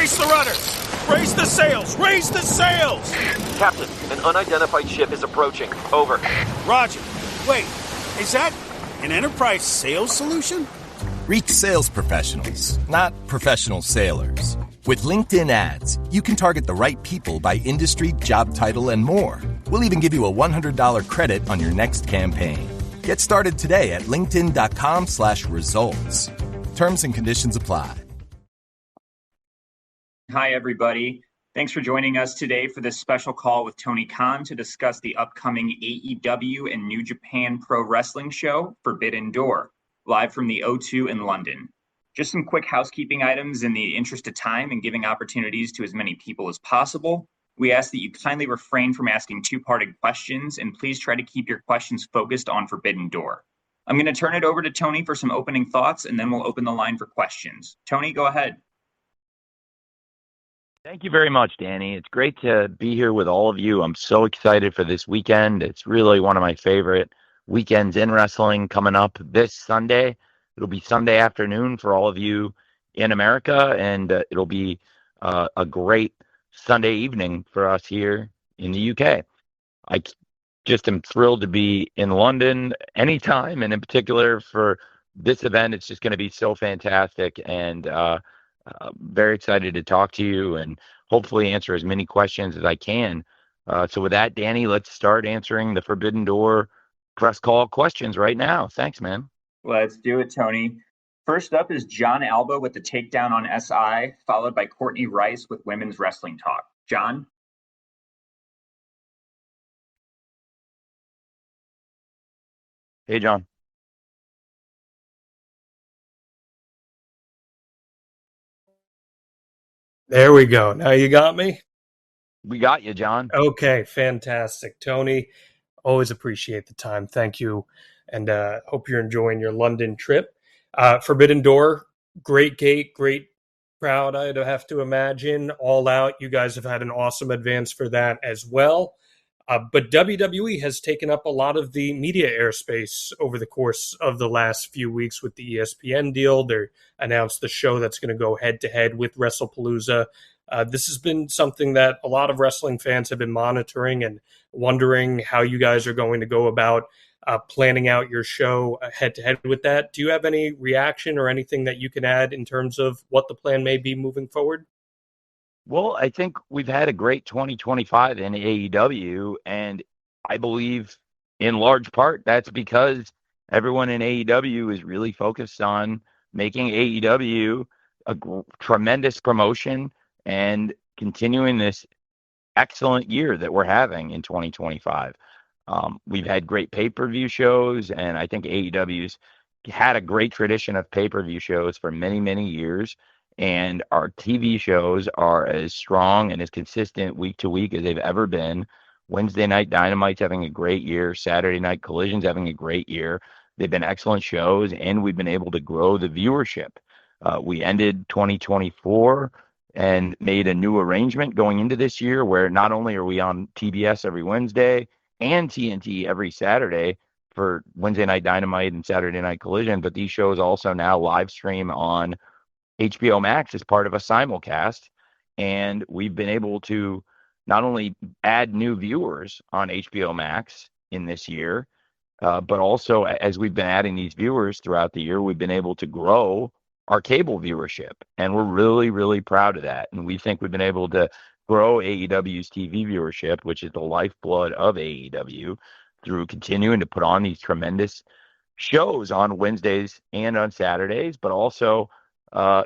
Brace the rudders! Raise the sails! Raise the sails! Captain, an unidentified ship is approaching. Over. Roger. Wait, is that an enterprise sales solution? Reach sales professionals, not professional sailors. With LinkedIn ads, you can target the right people by industry, job title, and more. We'll even give you a $100 credit on your next campaign. Get started today at linkedin.com/results. Terms and conditions apply. Hi, everybody. Thanks for joining us today for this special call with Tony Khan to discuss the upcoming AEW and New Japan Pro Wrestling show, Forbidden Door, live from the O2 in London. Just some quick housekeeping items in the interest of time and giving opportunities to as many people as possible. We ask that you kindly refrain from asking two-parted questions, and please try to keep your questions focused on Forbidden Door. I'm going to turn it over to Tony for some opening thoughts, and then we'll open the line for questions. Tony, go ahead. Thank you very much, Danny. It's great to be here with all of you. I'm so excited for this weekend. It's really one of my favorite weekends in wrestling coming up this Sunday. It'll be Sunday afternoon for all of you in America, and it'll be a great Sunday evening for us here in the UK. I just am thrilled to be in London anytime, and in particular for this event, it's just going to be so fantastic, and very excited to talk to you and hopefully answer as many questions as I can. So with that, Danny, let's start answering the Forbidden Door press call questions right now. Thanks, man. Let's do it, Tony. First up is John Alba with the takedown on SI, followed by Courtney Rice with Women's Wrestling Talk. John? Hey, John. There we go. Now you got me? We got you, John. Okay, fantastic. Tony, always appreciate the time. Thank you. And hope you're enjoying your London trip. Forbidden Door, great gate, great crowd, I'd have to imagine. All Out, you guys have had an awesome advance for that as well. But WWE has taken up a lot of the media airspace over the course of the last few weeks with the ESPN deal. They announced the show that's going to go head-to-head with WrestlePalooza. This has been something that a lot of wrestling fans have been monitoring and wondering how you guys are going to go about planning out your show head-to-head with that. Do you have any reaction or anything that you can add in terms of what the plan may be moving forward? Well, I think we've had a great 2025 in AEW, and I believe in large part that's because everyone in AEW is really focused on making AEW a tremendous promotion and continuing this excellent year that we're having in 2025. We've had great pay-per-view shows, and I think AEW's had a great tradition of pay-per-view shows for many, many years. And our TV shows are as strong and as consistent week to week as they've ever been. Wednesday Night Dynamite's having a great year. Saturday Night Collision's having a great year. They've been excellent shows, and we've been able to grow the viewership. We ended 2024 and made a new arrangement going into this year where not only are we on TBS every Wednesday and TNT every Saturday for Wednesday Night Dynamite and Saturday Night Collision, but these shows also now live stream on HBO Max as part of a simulcast, and we've been able to not only add new viewers on HBO Max in this year, but also as we've been adding these viewers throughout the year, we've been able to grow our cable viewership, and we're really, really proud of that. And we think we've been able to grow AEW's TV viewership, which is the lifeblood of AEW, through continuing to put on these tremendous shows on Wednesdays and on Saturdays, but also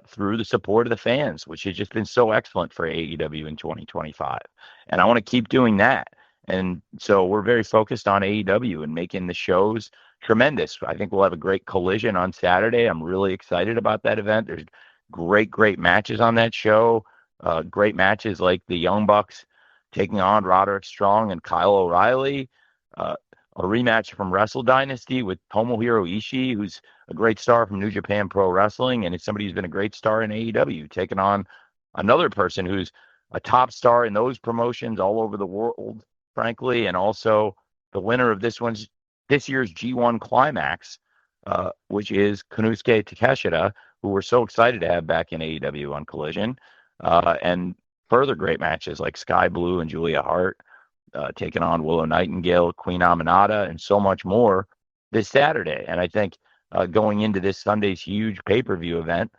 through the support of the fans, which has just been so excellent for AEW in 2025. And I want to keep doing that. And so we're very focused on AEW and making the shows tremendous. I think we'll have a great Collision on Saturday. I'm really excited about that event. There's great, great matches on that show. Great matches like the Young Bucks taking on Roderick Strong and Kyle O'Reilly. A rematch from Wrestle Dynasty with Tomohiro Ishii, who's a great star from New Japan Pro Wrestling, and it's somebody who's been a great star in AEW, taking on another person who's a top star in those promotions all over the world, frankly, and also the winner of this year's G1 Climax, which is Konosuke Takeshita, who we're so excited to have back in AEW on Collision. and further great matches like Sky Blue and Julia Hart taking on Willow Nightingale, Queen Aminata, and so much more this Saturday. And I think going into this Sunday's huge pay-per-view event,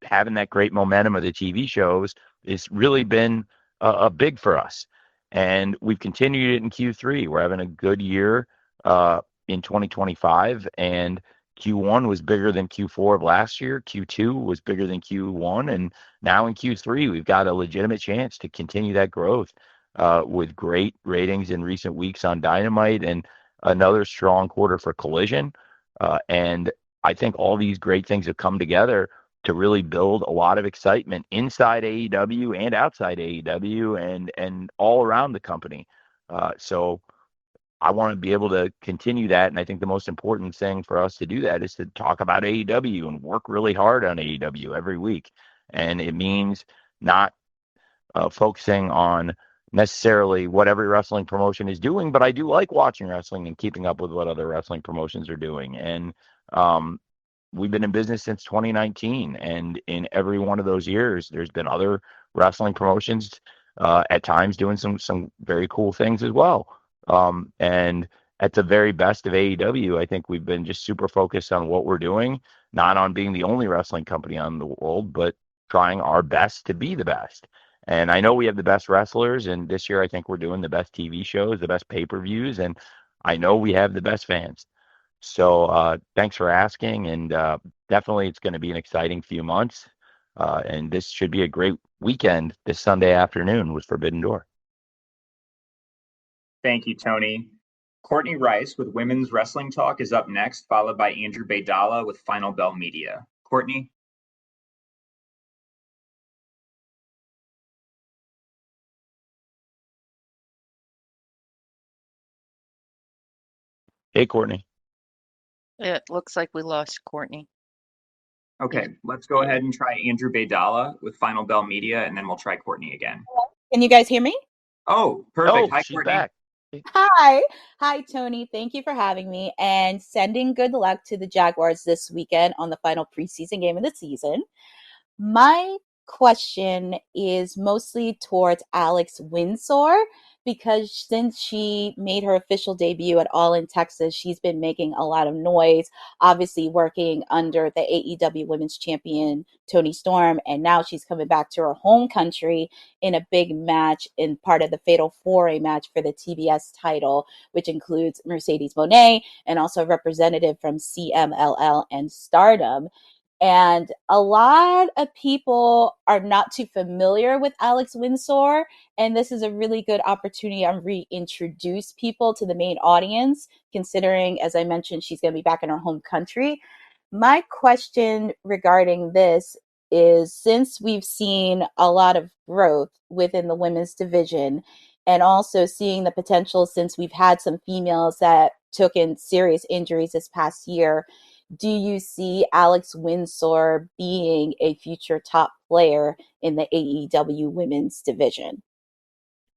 having that great momentum of the TV shows has really been a big for us. And we've continued it in Q3. We're having a good year in 2025, and Q1 was bigger than Q4 of last year. Q2 was bigger than Q1, and now in Q3 we've got a legitimate chance to continue that growth with great ratings in recent weeks on Dynamite and another strong quarter for Collision. And I think all these great things have come together to really build a lot of excitement inside AEW and outside AEW and all around the company. So I want to be able to continue that. And I think the most important thing for us to do that is to talk about AEW and work really hard on AEW every week. And it means not focusing on necessarily what every wrestling promotion is doing, but I do like watching wrestling and keeping up with what other wrestling promotions are doing. And we've been in business since 2019, and in every one of those years, there's been other wrestling promotions at times doing some very cool things as well. And at the very best of AEW, I think we've been just super focused on what we're doing, not on being the only wrestling company on the world, but trying our best to be the best. And I know we have the best wrestlers, and this year I think we're doing the best TV shows, the best pay-per-views, and I know we have the best fans. So thanks for asking, and definitely it's going to be an exciting few months, and this should be a great weekend this Sunday afternoon with Forbidden Door. Thank you, Tony. Courtney Rice with Women's Wrestling Talk is up next, followed by Andrew Baydala with Final Bell Media. Courtney? Hey, Courtney. It looks like we lost Courtney. Okay, let's go ahead and try Andrew Baydala with Final Bell Media, and then we'll try Courtney again. Can you guys hear me? Oh, perfect. Oh, Hi, she's Courtney. back. Hi, Tony. Thank you for having me and sending good luck to the Jaguars this weekend on the final preseason game of the season. My question is mostly towards Alex Windsor, because since she made her official debut at All in Texas, she's been making a lot of noise, obviously working under the AEW Women's Champion Toni Storm, and now she's coming back to her home country in a big match in part of the Fatal 4-Way match for the TBS title, which includes Mercedes Moné and also a representative from CMLL and Stardom. And a lot of people are not too familiar with Alex Windsor, and this is a really good opportunity to reintroduce people to the main audience, considering, as I mentioned, she's going to be back in her home country. My question regarding this is, since we've seen a lot of growth within the women's division, and also seeing the potential since we've had some females that took in serious injuries this past year, do you see Alex Windsor being a future top player in the AEW women's division?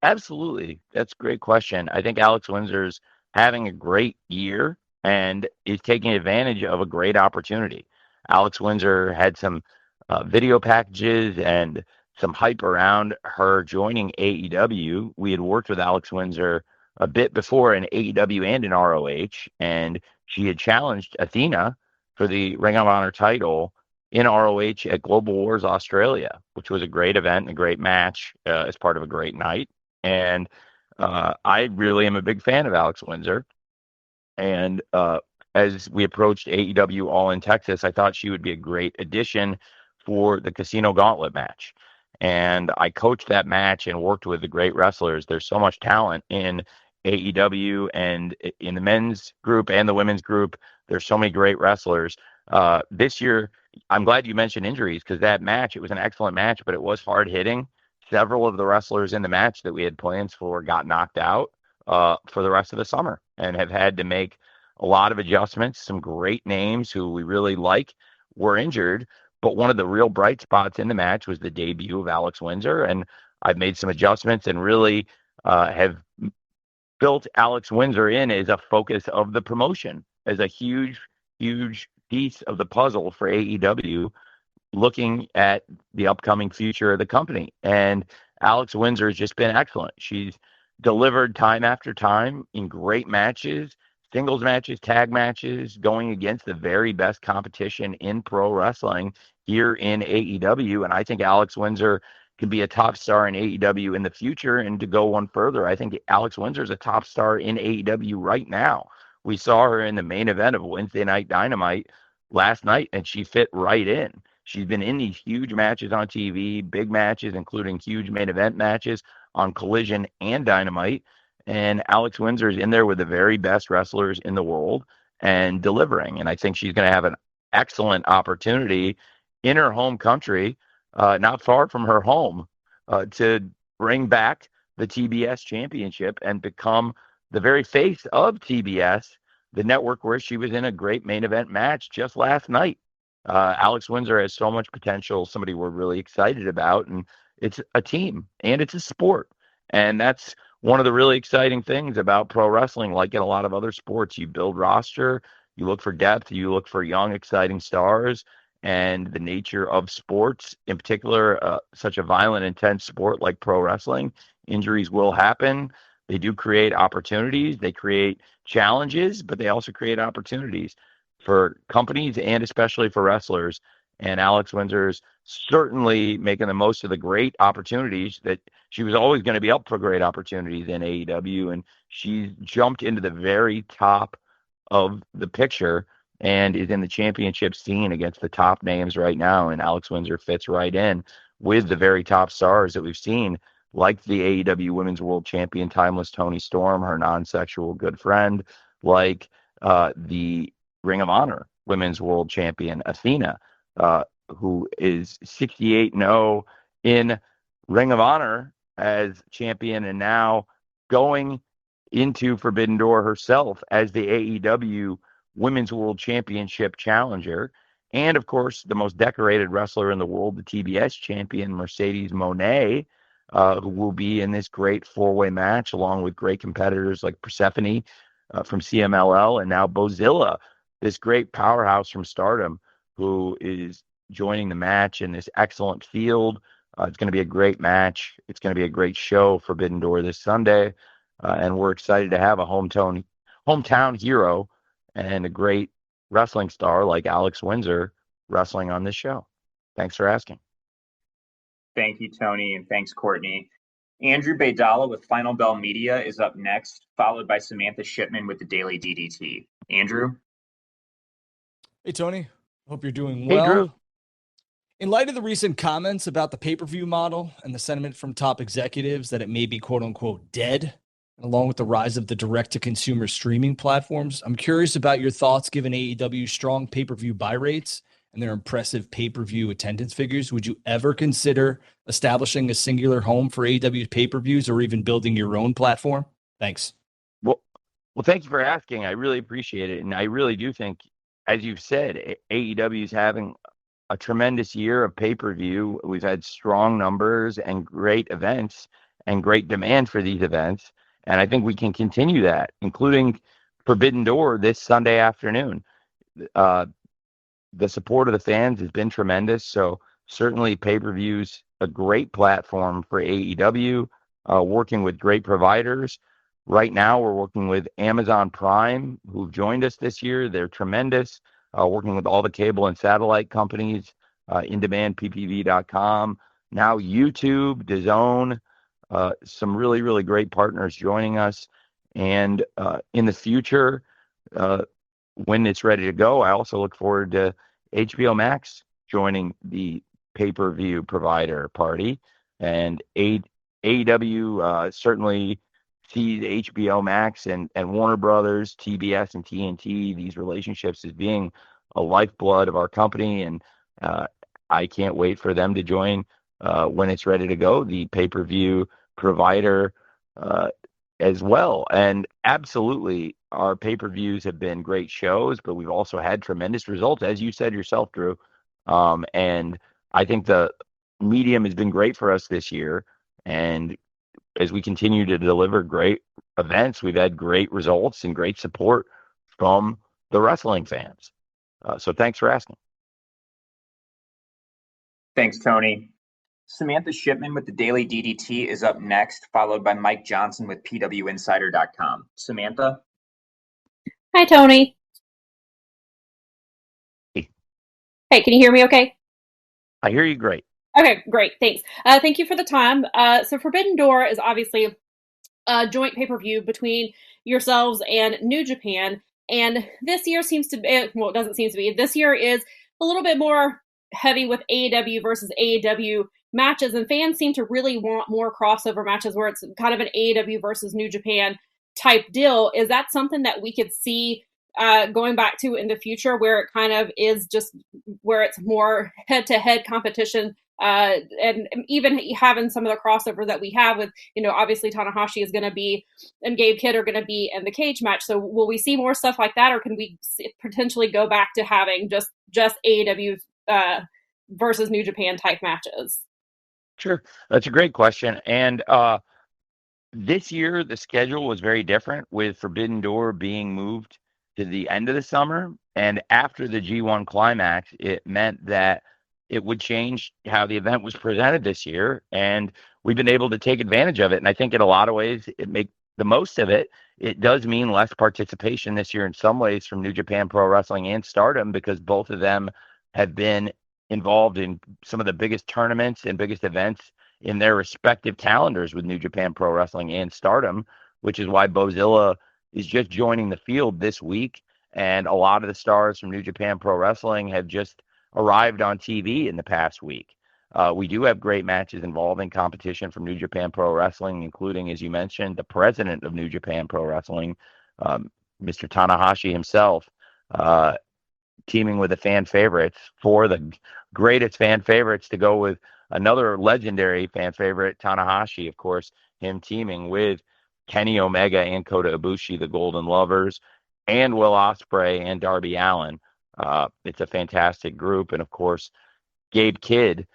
Absolutely. That's a great question. I think Alex Windsor's having a great year and is taking advantage of a great opportunity. Alex Windsor had some video packages and some hype around her joining AEW. We had worked with Alex Windsor a bit before in AEW and in ROH, and she had challenged Athena for the Ring of Honor title in ROH at Global Wars Australia, which was a great event and a great match as part of a great night. And I really am a big fan of Alex Windsor. And as we approached AEW All in Texas, I thought she would be a great addition for the Casino Gauntlet match. And I coached that match and worked with the great wrestlers. There's so much talent in AEW and in the men's group and the women's group. There's so many great wrestlers. This year, I'm glad you mentioned injuries, because that match, it was an excellent match, but it was hard hitting. Several of the wrestlers in the match that we had plans for got knocked out for the rest of the summer and have had to make a lot of adjustments. Some great names who we really like were injured, but one of the real bright spots in the match was the debut of Alex Windsor, and I've made some adjustments and really have built Alex Windsor in as a focus of the promotion, as a huge piece of the puzzle for AEW looking at the upcoming future of the company. And Alex Windsor has just been excellent. She's delivered time after time in great matches, singles matches, tag matches, going against the very best competition in pro wrestling here in AEW. And I think Alex Windsor can be a top star in AEW in the future. And to go one further, I think Alex Windsor is a top star in AEW right now. We saw her in the main event of Wednesday Night Dynamite last night, and she fit right in. She's been in these huge matches on TV, big matches, including huge main event matches on Collision and Dynamite. And Alex Windsor is in there with the very best wrestlers in the world and delivering. And I think she's going to have an excellent opportunity in her home country, not far from her home, to bring back the TBS championship and become the very face of TBS, the network where she was in a great main event match just last night. Alex Windsor has so much potential, somebody we're really excited about, and it's a team and it's a sport. And that's one of the really exciting things about pro wrestling. Like in a lot of other sports, you build roster, you look for depth, you look for young, exciting stars. And the nature of sports, in particular, such a violent, intense sport like pro wrestling, injuries will happen. They do create opportunities, they create challenges, but they also create opportunities for companies and especially for wrestlers. And Alex Windsor's certainly making the most of the great opportunities that she was always going to be up for great opportunities in AEW. And she's jumped into the very top of the picture and is in the championship scene against the top names right now. And Alex Windsor fits right in with the very top stars that we've seen, like the AEW Women's World Champion, Timeless Toni Storm, her non-sexual good friend, like the Ring of Honor Women's World Champion, Athena, who is 68-0 in Ring of Honor as champion and now going into Forbidden Door herself as the AEW Women's World Championship challenger. And, of course, the most decorated wrestler in the world, the TBS champion, Mercedes Moné, who will be in this great four-way match along with great competitors like Persephone from CMLL and now Bozilla, this great powerhouse from Stardom, who is joining the match in this excellent field. It's going to be a great match. It's going to be a great show, Forbidden Door, this Sunday. And we're excited to have a hometown hero and a great wrestling star like Alex Windsor wrestling on this show. Thanks for asking. Thank you, Tony, and thanks, Courtney. Andrew Baydala with Final Bell Media is up next, followed by Samantha Shipman with the Daily DDT. Andrew? Hey, Tony. Hope you're doing well. Hey, Drew. In light of the recent comments about the pay-per-view model and the sentiment from top executives that it may be quote-unquote dead, along with the rise of the direct-to-consumer streaming platforms, I'm curious about your thoughts given AEW's strong pay-per-view buy rates and their impressive pay-per-view attendance figures. Would you ever consider establishing a singular home for AEW's pay-per-views or even building your own platform? Thanks. Well, thank you for asking. I really appreciate it. And I really do think, as you've said, AEW is having a tremendous year of pay-per-view. We've had strong numbers and great events and great demand for these events. And I think we can continue that, including Forbidden Door this Sunday afternoon. The support of the fans has been tremendous. So certainly pay-per-views, a great platform for AEW, working with great providers. Right now, we're working with Amazon Prime, who've joined us this year. They're tremendous, working with all the cable and satellite companies, indemandppv.com, now YouTube, DAZN, some really, really great partners joining us. And in the future, when it's ready to go, I also look forward to HBO Max joining the pay-per-view provider party. And AEW certainly sees HBO Max and Warner Brothers, TBS, and TNT, these relationships as being a lifeblood of our company. And I can't wait for them to join when it's ready to go, the pay-per-view provider as well. And absolutely, our pay-per-views have been great shows, but we've also had tremendous results, as you said yourself, Drew. And I think the medium has been great for us this year. And as we continue to deliver great events, we've had great results and great support from the wrestling fans. So thanks for asking. Thanks, Tony. Samantha Shipman with the Daily DDT is up next, followed by Mike Johnson with PWInsider.com. Samantha? Hi, Tony. Hey. Hey, can you hear me okay? I hear you great. Okay, great. Thanks. Thank you for the time. So Forbidden Door is obviously a joint pay-per-view between yourselves and New Japan. And this year seems to be, well, it doesn't seem to be. This year is a little bit more heavy with AEW versus AEW matches. And fans seem to really want more crossover matches where it's kind of an AEW versus New Japan type deal. Is that something that we could see going back to in the future where it kind of is just where it's more head-to-head competition? And even having some of the crossover that we have with, obviously Tanahashi is going to be and Gabe Kidd are going to be in the cage match. So will we see more stuff like that, or can we potentially go back to having just AEW versus New Japan type matches? Sure. That's a great question. And this year, the schedule was very different, with Forbidden Door being moved to the end of the summer. And after the G1 climax, it meant that it would change how the event was presented this year. And we've been able to take advantage of it. And I think in a lot of ways, it make the most of it. It does mean less participation this year in some ways from New Japan Pro Wrestling and Stardom, because both of them have been involved in some of the biggest tournaments and biggest events in their respective calendars with New Japan Pro Wrestling and Stardom, which is why Bozilla is just joining the field this week. And a lot of the stars from New Japan Pro Wrestling have just arrived on TV in the past week. We do have great matches involving competition from New Japan Pro Wrestling, including, as you mentioned, the president of New Japan Pro Wrestling, Mr. Tanahashi himself, teaming with the fan favorites for the greatest fan favorites to go with another legendary fan favorite, Tanahashi, of course, him teaming with Kenny Omega and Kota Ibushi, the Golden Lovers, and Will Ospreay and Darby Allin. It's a fantastic group. And of course, Gabe Kidd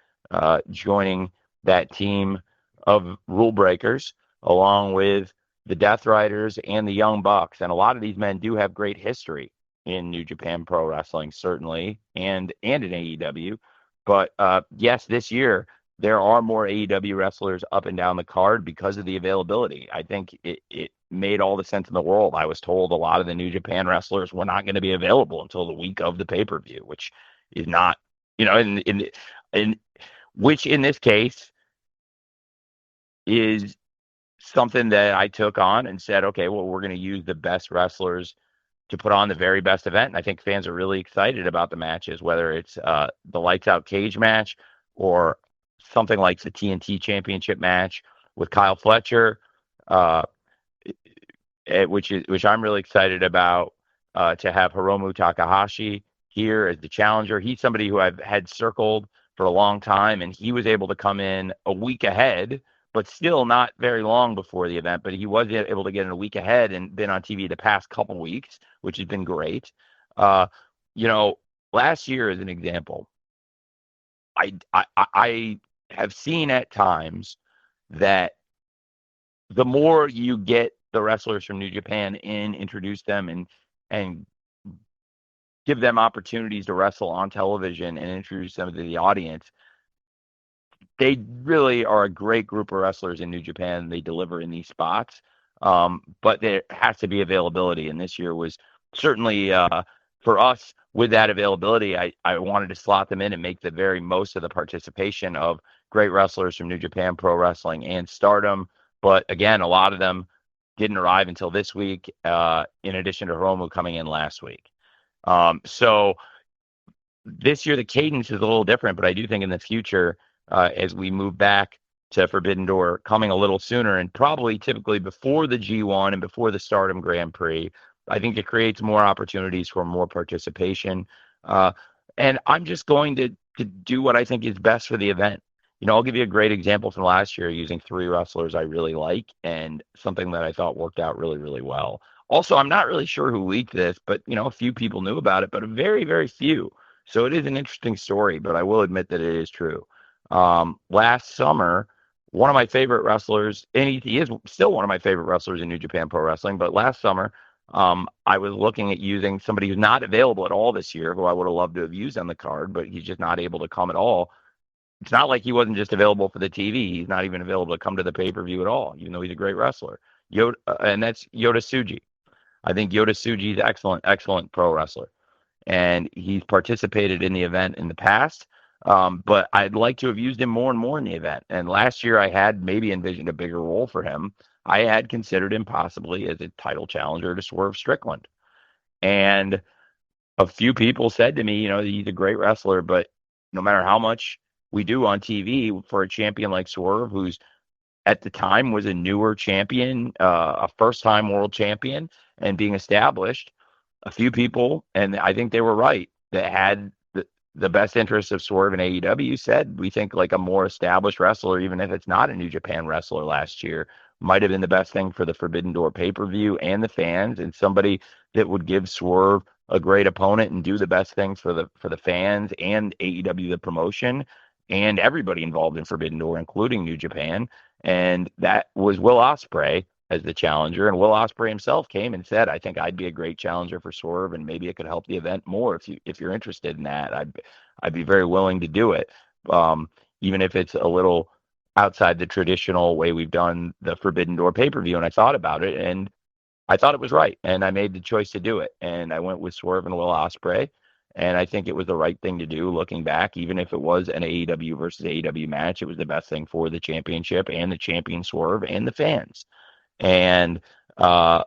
joining that team of rule breakers, along with the Death Riders and the Young Bucks. And a lot of these men do have great history in New Japan Pro Wrestling, certainly, and in AEW. But yes, this year, there are more AEW wrestlers up and down the card because of the availability. I think it made all the sense in the world. I was told a lot of the New Japan wrestlers were not going to be available until the week of the pay-per-view, which is not, in which in this case is something that I took on and said, okay, well, we're going to use the best wrestlers to put on the very best event. And I think fans are really excited about the matches, whether it's the lights out cage match or something like the TNT Championship match with Kyle Fletcher, which I'm really excited about, to have Hiromu Takahashi here as the challenger. He's somebody who I've had circled for a long time, and he was able to come in a week ahead, but still not very long before the event. But he was able to get in a week ahead and been on TV the past couple weeks, which has been great. Last year, as an example, I have seen at times that the more you get the wrestlers from New Japan in, introduce them and give them opportunities to wrestle on television and introduce them to the audience, they really are a great group of wrestlers in New Japan. They deliver in these spots, but there has to be availability. And this year was certainly for us, with that availability, I wanted to slot them in and make the very most of the participation of great wrestlers from New Japan Pro Wrestling and Stardom. But again, a lot of them didn't arrive until this week, in addition to Hiromu coming in last week. So this year, the cadence is a little different, but I do think in the future, as we move back to Forbidden Door coming a little sooner and probably typically before the G1 and before the Stardom Grand Prix, I think it creates more opportunities for more participation. And I'm just going to do what I think is best for the event. I'll give you a great example from last year using 3 wrestlers I really like and something that I thought worked out really, really well. Also, I'm not really sure who leaked this, but, a few people knew about it, but a very, very few. So it is an interesting story, but I will admit that it is true. Last summer, one of my favorite wrestlers, and he is still one of my favorite wrestlers in New Japan Pro Wrestling, but last summer, I was looking at using somebody who's not available at all this year, who I would have loved to have used on the card, but he's just not able to come at all. it's not like he wasn't just available for the TV. He's not even available to come to the pay-per-view at all, even though he's a great wrestler. And that's Yota Tsuji. I think Yota Tsuji is excellent pro wrestler, and he's participated in the event in the past. But I'd like to have used him more and more in the event. And last year, I had maybe envisioned a bigger role for him. I had considered him possibly as a title challenger to Swerve Strickland. And a few people said to me, he's a great wrestler, but no matter how much we do on TV for a champion like Swerve, who's at the time was a newer champion, a first-time world champion, and being established, a few people, and I think they were right, that had the best interests of Swerve and AEW said, we think like a more established wrestler, even if it's not a New Japan wrestler last year, might have been the best thing for the Forbidden Door pay-per-view and the fans, and somebody that would give Swerve a great opponent and do the best things for the fans and AEW, the promotion, and everybody involved in Forbidden Door, including New Japan. And that was Will Ospreay as the challenger. And Will Ospreay himself came and said, I think I'd be a great challenger for Swerve, and maybe it could help the event more if you're interested in that. I'd be very willing to do it, even if it's a little outside the traditional way we've done the Forbidden Door pay-per-view. And I thought about it, and I thought it was right, and I made the choice to do it. And I went with Swerve and Will Ospreay, and I think it was the right thing to do looking back. Even if it was an AEW versus AEW match, it was the best thing for the championship and the champion Swerve and the fans. And I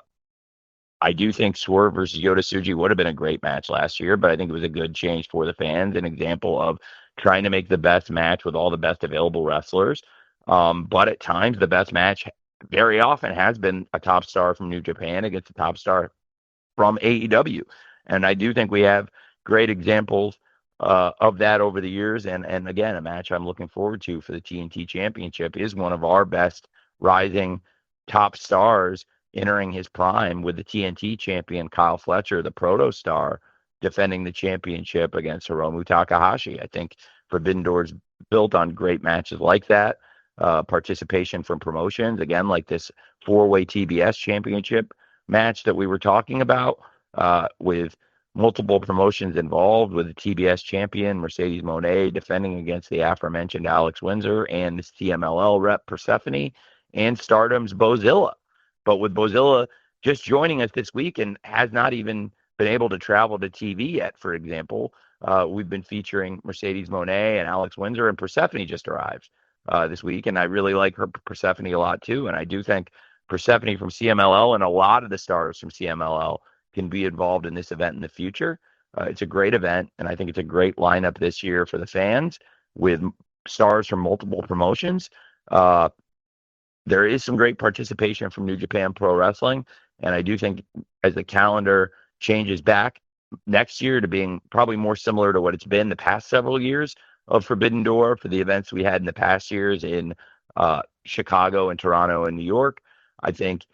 do think Swerve versus Yota Tsuji would have been a great match last year, but I think it was a good change for the fans, an example of trying to make the best match with all the best available wrestlers. But at times, the best match very often has been a top star from New Japan against a top star from AEW. And I do think we have great examples of that over the years. And again, a match I'm looking forward to for the TNT Championship is one of our best rising top stars entering his prime, with the TNT champion Kyle Fletcher, the proto star, defending the championship against Hiromu Takahashi. I think Forbidden Door is built on great matches like that. Participation from promotions, again, like this 4-way TBS championship match that we were talking about, with multiple promotions involved, with the TBS champion Mercedes Moné defending against the aforementioned Alex Windsor and this CMLL rep Persephone, and Stardom's Bozilla. But with Bozilla just joining us this week and has not even been able to travel to TV yet, for example, we've been featuring Mercedes Moné and Alex Windsor, and Persephone just arrived this week, and I really like her Persephone a lot too. And I do think Persephone from CMLL and a lot of the stars from CMLL can be involved in this event in the future. It's a great event, and I think it's a great lineup this year for the fans with stars from multiple promotions. There is some great participation from New Japan Pro Wrestling, and I do think as the calendar changes back next year to being probably more similar to what it's been the past several years of Forbidden Door for the events we had in the past years in Chicago and Toronto and New York, I think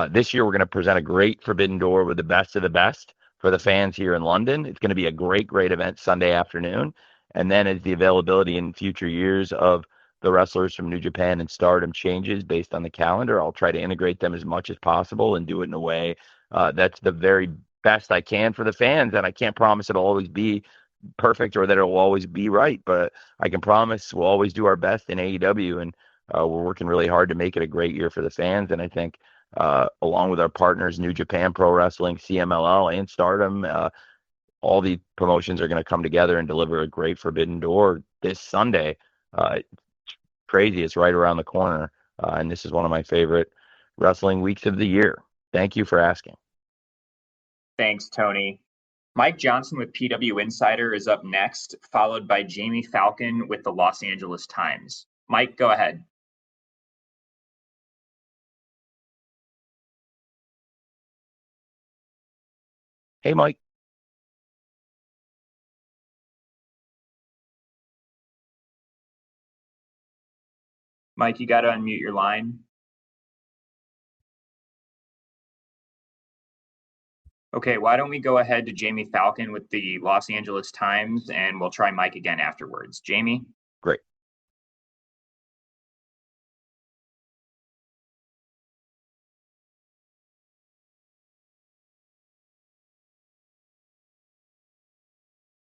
this year we're going to present a great Forbidden Door with the best of the best for the fans here in London. It's going to be a great event Sunday afternoon. And then as the availability in future years of the wrestlers from New Japan and Stardom changes based on the calendar, I'll try to integrate them as much as possible and do it in a way that's the very best I can for the fans. And I can't promise it'll always be perfect or that it will always be right, but I can promise we'll always do our best in AEW, and we're working really hard to make it a great year for the fans. And I think along with our partners, New Japan Pro Wrestling, CMLL, and Stardom, all the promotions are going to come together and deliver a great Forbidden Door this Sunday. Crazy. It's right around the corner. And this is one of my favorite wrestling weeks of the year. Thank you for asking. Thanks, Tony. Mike Johnson with PW Insider is up next, followed by Jamie Falcon with the Los Angeles Times. Mike, go ahead. Hey, Mike. Mike, you got to unmute your line. Okay, why don't we go ahead to Jamie Falcon with the Los Angeles Times, and we'll try Mike again afterwards. Jamie? Great.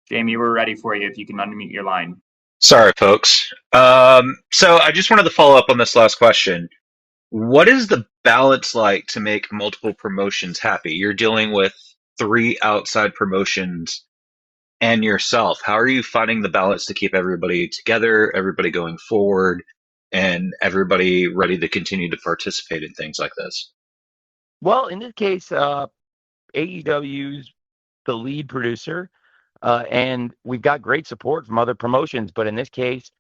Jamie, we're ready for you if you can unmute your line. Sorry, folks. So I just wanted to follow up on this last question. What is the balance like to make multiple promotions happy? You're dealing with three outside promotions and yourself. How are you finding the balance to keep everybody together, everybody going forward, and everybody ready to continue to participate in things like this? Well, in this case, AEW's the lead producer, and we've got great support from other promotions. But in this case,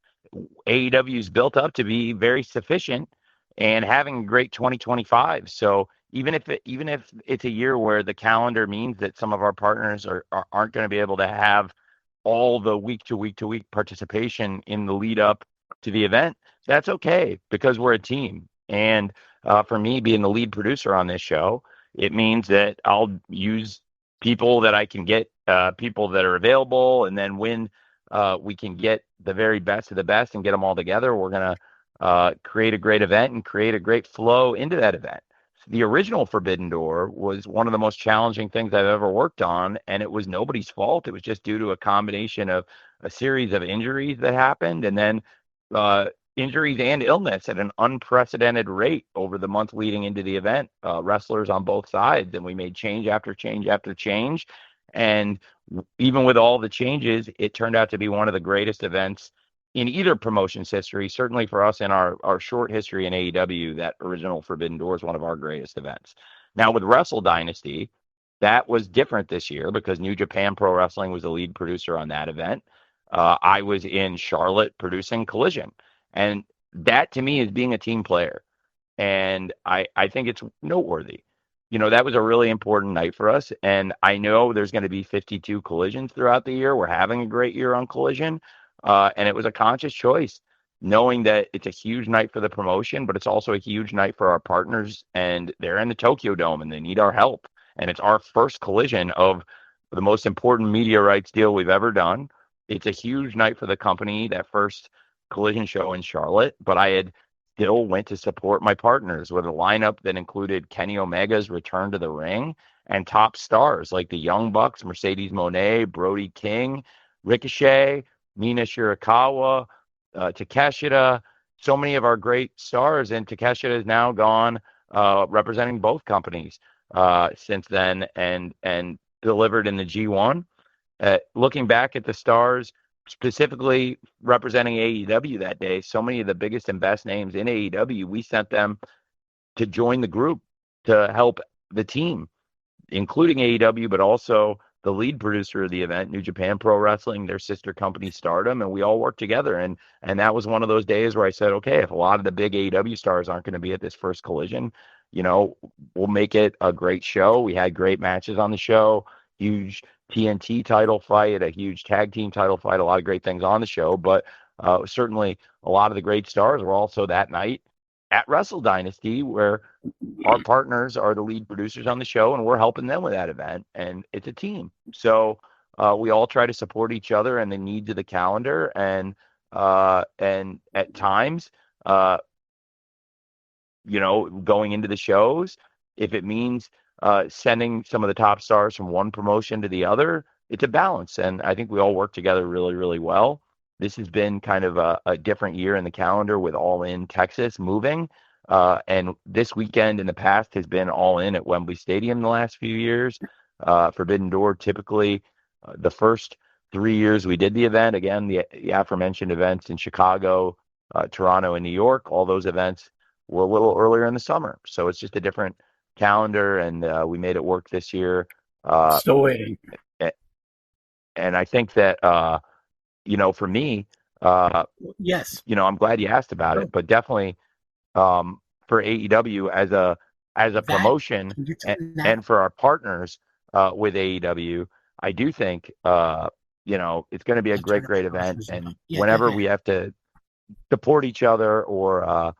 AEW's built up to be very sufficient and having a great 2025. So even if it's a year where the calendar means that some of our partners aren't going to be able to have all the week to week to week participation in the lead up to the event, that's okay because we're a team. And for me, being the lead producer on this show, it means that I'll use people that I can get, people that are available, and then when we can get the very best of the best and get them all together, we're going to create a great event and create a great flow into that event. The original Forbidden Door was one of the most challenging things I've ever worked on, and it was nobody's fault. It was just due to a combination of a series of injuries that happened, and then injuries and illness at an unprecedented rate over the month leading into the event. Wrestlers on both sides, and we made change after change after change. And even with all the changes, it turned out to be one of the greatest events in either promotion's history. Certainly for us in our short history in AEW, that original Forbidden Door is one of our greatest events. Now with Wrestle Dynasty, that was different this year because New Japan Pro Wrestling was the lead producer on that event. I was in Charlotte producing Collision. And that to me is being a team player. And I think it's noteworthy. That was a really important night for us. And I know there's going to be 52 collisions throughout the year. We're having a great year on Collision. And it was a conscious choice, knowing that it's a huge night for the promotion, but it's also a huge night for our partners. And they're in the Tokyo Dome and they need our help. And it's our first collision of the most important media rights deal we've ever done. It's a huge night for the company, that first collision show in Charlotte, but I had still went to support my partners with a lineup that included Kenny Omega's return to the ring and top stars like the Young Bucks, Mercedes Moné, Brody King, Ricochet, Mina Shirakawa, Takeshita, so many of our great stars. And Takeshita is now gone representing both companies since then and delivered in the G1. Looking back at the stars, specifically representing AEW that day, so many of the biggest and best names in AEW, we sent them to join the group to help the team, including AEW, but also the lead producer of the event, New Japan Pro Wrestling, their sister company Stardom, and we all worked together. And that was one of those days where I said, okay, if a lot of the big AEW stars aren't going to be at this first collision, we'll make it a great show. We had great matches on the show, huge TNT title fight, a huge tag team title fight, a lot of great things on the show. But certainly a lot of the great stars were also that night at Wrestle Dynasty, where our partners are the lead producers on the show and we're helping them with that event. And it's a team. So we all try to support each other and the needs of the calendar. And at times, going into the shows, if it means sending some of the top stars from one promotion to the other, it's a balance. And I think we all work together really, really well. This has been kind of a different year in the calendar with All In Texas moving. And this weekend in the past has been All In at Wembley Stadium the last few years. Forbidden Door, typically the first 3 years we did the event, again, the aforementioned events in Chicago, Toronto, and New York, all those events were a little earlier in the summer. So it's just a different calendar, and we made it work this year. Still waiting. And I think that, for me, yes, I'm glad you asked about it, but definitely for AEW as a promotion and for our partners with AEW, I do think, it's going to be a great event. And whenever we have to support each other or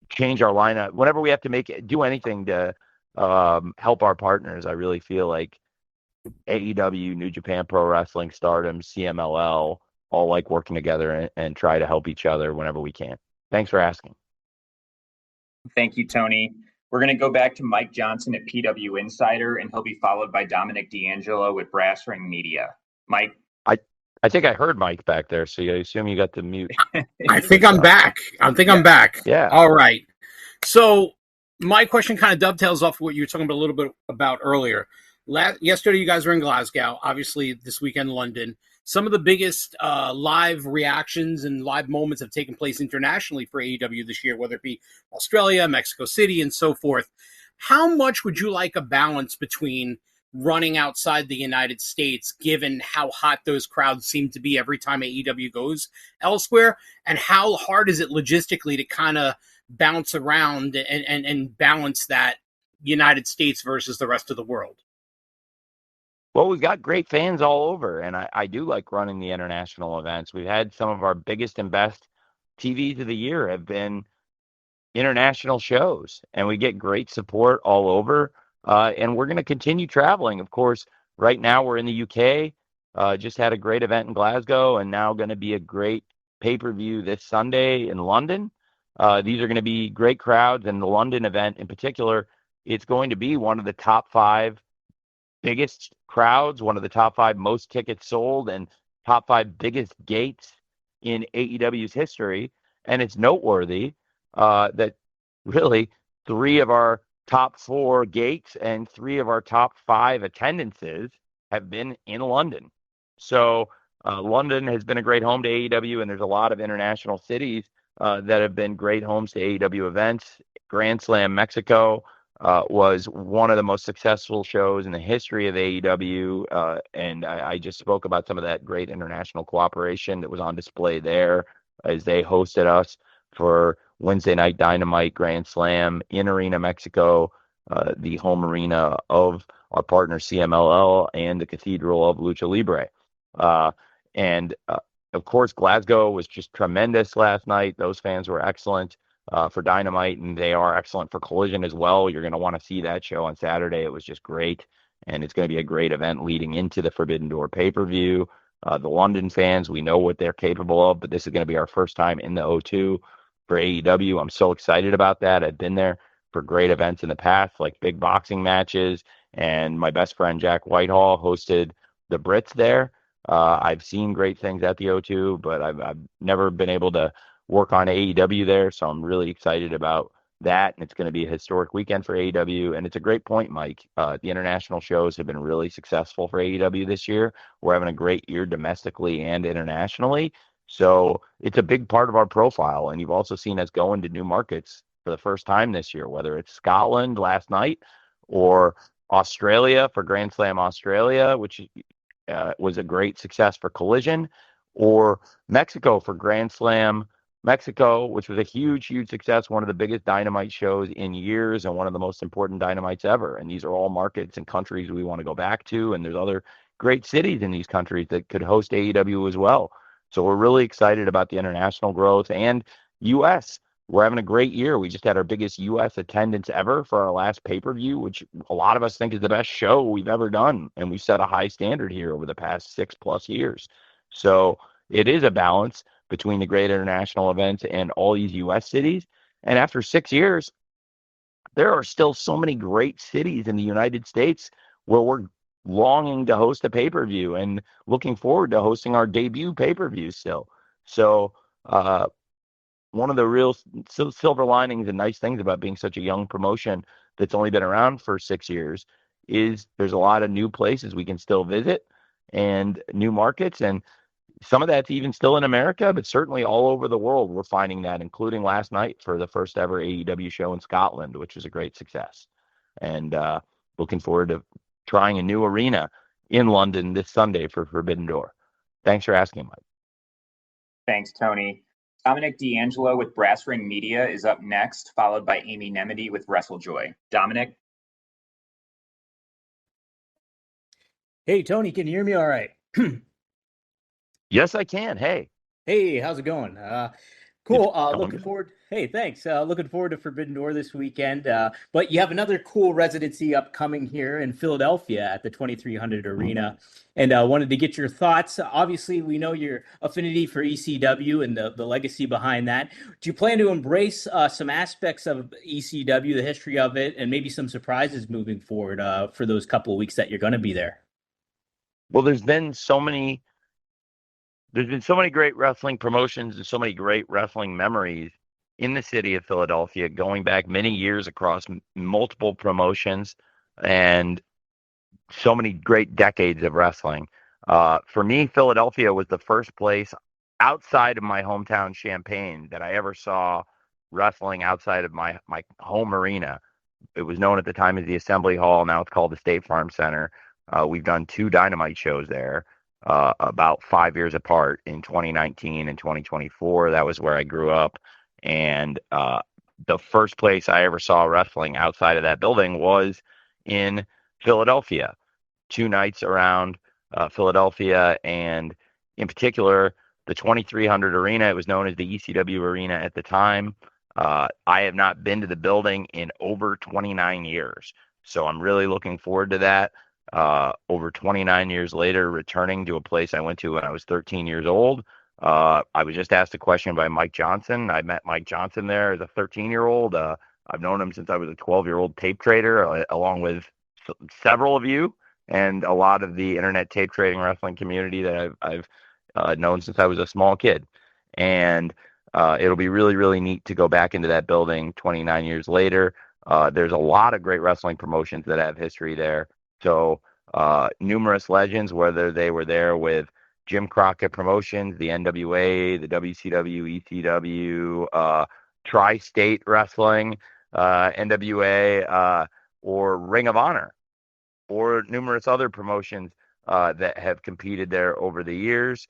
change our lineup, whenever we have to do anything to help our partners, I really feel like AEW, New Japan Pro Wrestling, Stardom, CMLL, all like working together and try to help each other whenever we can. Thanks for asking. Thank you, Tony. We're going to go back to Mike Johnson at PW Insider, and he'll be followed by Dominic D'Angelo with Brass Ring Media. Mike? I think I heard Mike back there, so I assume you got the mute. I think I'm back. I'm back. Yeah. All right. So my question kind of dovetails off what you were talking about a little bit about earlier. Yesterday, you guys were in Glasgow. Obviously, this weekend, London. Some of the biggest live reactions and live moments have taken place internationally for AEW this year, whether it be Australia, Mexico City, and so forth. How much would you like a balance between running outside the United States, given how hot those crowds seem to be every time AEW goes elsewhere? And how hard is it logistically to kind of bounce around and balance that United States versus the rest of the world? Well, we've got great fans all over, and I do like running the international events. We've had some of our biggest and best TVs of the year have been international shows, and we get great support all over. And we're going to continue traveling. Of course, right now we're in the UK, just had a great event in Glasgow, and now going to be a great pay-per-view this Sunday in London. These are going to be great crowds, and the London event in particular, it's going to be one of the top 5 biggest crowds, one of the top 5 most tickets sold, and top 5 biggest gates in AEW's history. And it's noteworthy that really 3 of our top 4 gates and 3 of our top 5 attendances have been in London. So London has been a great home to AEW, and there's a lot of international cities that have been great homes to AEW events. Grand Slam Mexico was one of the most successful shows in the history of AEW, and I just spoke about some of that great international cooperation that was on display there as they hosted us for Wednesday Night Dynamite Grand Slam in Arena Mexico, the home arena of our partner CMLL and the Cathedral of Lucha Libre. And of course, Glasgow was just tremendous last night. Those fans were excellent for Dynamite, and they are excellent for Collision as well. You're going to want to see that show on Saturday. It was just great, and it's going to be a great event leading into the Forbidden Door pay-per-view. The London fans, we know what they're capable of, but this is going to be our first time in the O2 for AEW. I'm so excited about that. I've been there for great events in the past, like big boxing matches, and my best friend Jack Whitehall hosted the Brits there. I've seen great things at the O2, but I've never been able to work on AEW there, so I'm really excited about that, and it's going to be a historic weekend for AEW. And it's a great point, Mike. The international shows have been really successful for AEW this year. We're having a great year domestically and internationally, so it's a big part of our profile. And you've also seen us go into new markets for the first time this year, whether it's Scotland last night or Australia for Grand Slam Australia, which was a great success for Collision, or Mexico for Grand Slam Mexico, which was a huge, huge success, one of the biggest Dynamite shows in years and one of the most important Dynamites ever. And these are all markets and countries we want to go back to, and there's other great cities in these countries that could host AEW as well. So we're really excited about the international growth. And U.S., we're having a great year. We just had our biggest U.S. attendance ever for our last pay-per-view, which a lot of us think is the best show we've ever done. And we set a high standard here over the past 6+ years. So it is a balance between the great international events and all these U.S. cities. And after 6 years, there are still so many great cities in the United States where we're longing to host a pay-per-view and looking forward to hosting our debut pay-per-view still. So one of the real silver linings and nice things about being such a young promotion that's only been around for 6 years is there's a lot of new places we can still visit and new markets, and some of that's even still in America, but certainly all over the world we're finding that, including last night for the first ever AEW show in Scotland, which was a great success. And looking forward to trying a new arena in London this Sunday for Forbidden Door. Thanks for asking, Mike. Thanks, Tony. Dominic D'Angelo with Brass Ring Media is up next, followed by Amy Nemedy with WrestleJoy. Dominic? Hey, Tony, can you hear me all right? Yes, I can. Hey, how's it going? Cool. Going Looking good. forward. Hey, thanks. Looking forward to Forbidden Door this weekend. But you have another cool residency upcoming here in Philadelphia at the 2300 Arena, and wanted to get your thoughts. Obviously, we know your affinity for ECW and the legacy behind that. Do you plan to embrace some aspects of ECW, the history of it, and maybe some surprises moving forward for those couple of weeks that you're going to be there? Well, there's been so many There's been so many great wrestling promotions and so many great wrestling memories in the city of Philadelphia, going back many years across multiple promotions and so many great decades of wrestling. For me, Philadelphia was the first place outside of my hometown, Champaign, that I ever saw wrestling outside of my home arena. It was known at the time as the Assembly Hall. Now it's called the State Farm Center. We've done two Dynamite shows there, about 5 years apart in 2019 and 2024. That was where I grew up. And the first place I ever saw wrestling outside of that building was in Philadelphia. Two nights around Philadelphia, and in particular, the 2300 Arena. It was known as the ECW Arena at the time. I have not been to the building in over 29 years. So I'm really looking forward to that. Over 29 years later, returning to a place I went to when I was 13 years old. I was just asked a question by Mike Johnson. I met Mike Johnson there as a 13-year-old. I've known him since I was a 12-year-old tape trader, along with several of you and a lot of the internet tape trading wrestling community that I've known since I was a small kid. And it'll be really, really neat to go back into that building 29 years later. There's a lot of great wrestling promotions that have history there. So numerous legends, whether they were there with Jim Crockett Promotions, the NWA, the WCW, ECW, Tri-State Wrestling, NWA, or Ring of Honor, or numerous other promotions that have competed there over the years.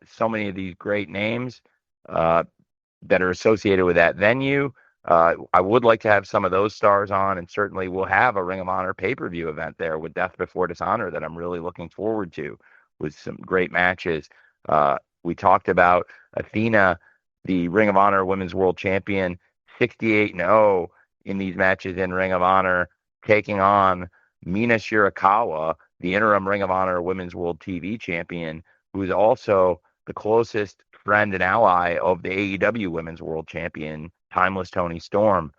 So many of these great names that are associated with that venue. I would like to have some of those stars on, and certainly we'll have a Ring of Honor pay-per-view event there with Death Before Dishonor that I'm really looking forward to, with some great matches. We talked about Athena, the Ring of Honor Women's World Champion, 68-0 in these matches in Ring of Honor, taking on Mina Shirakawa, the interim Ring of Honor Women's World TV Champion, who is also the closest friend and ally of the AEW Women's World Champion, Timeless Toni Storm.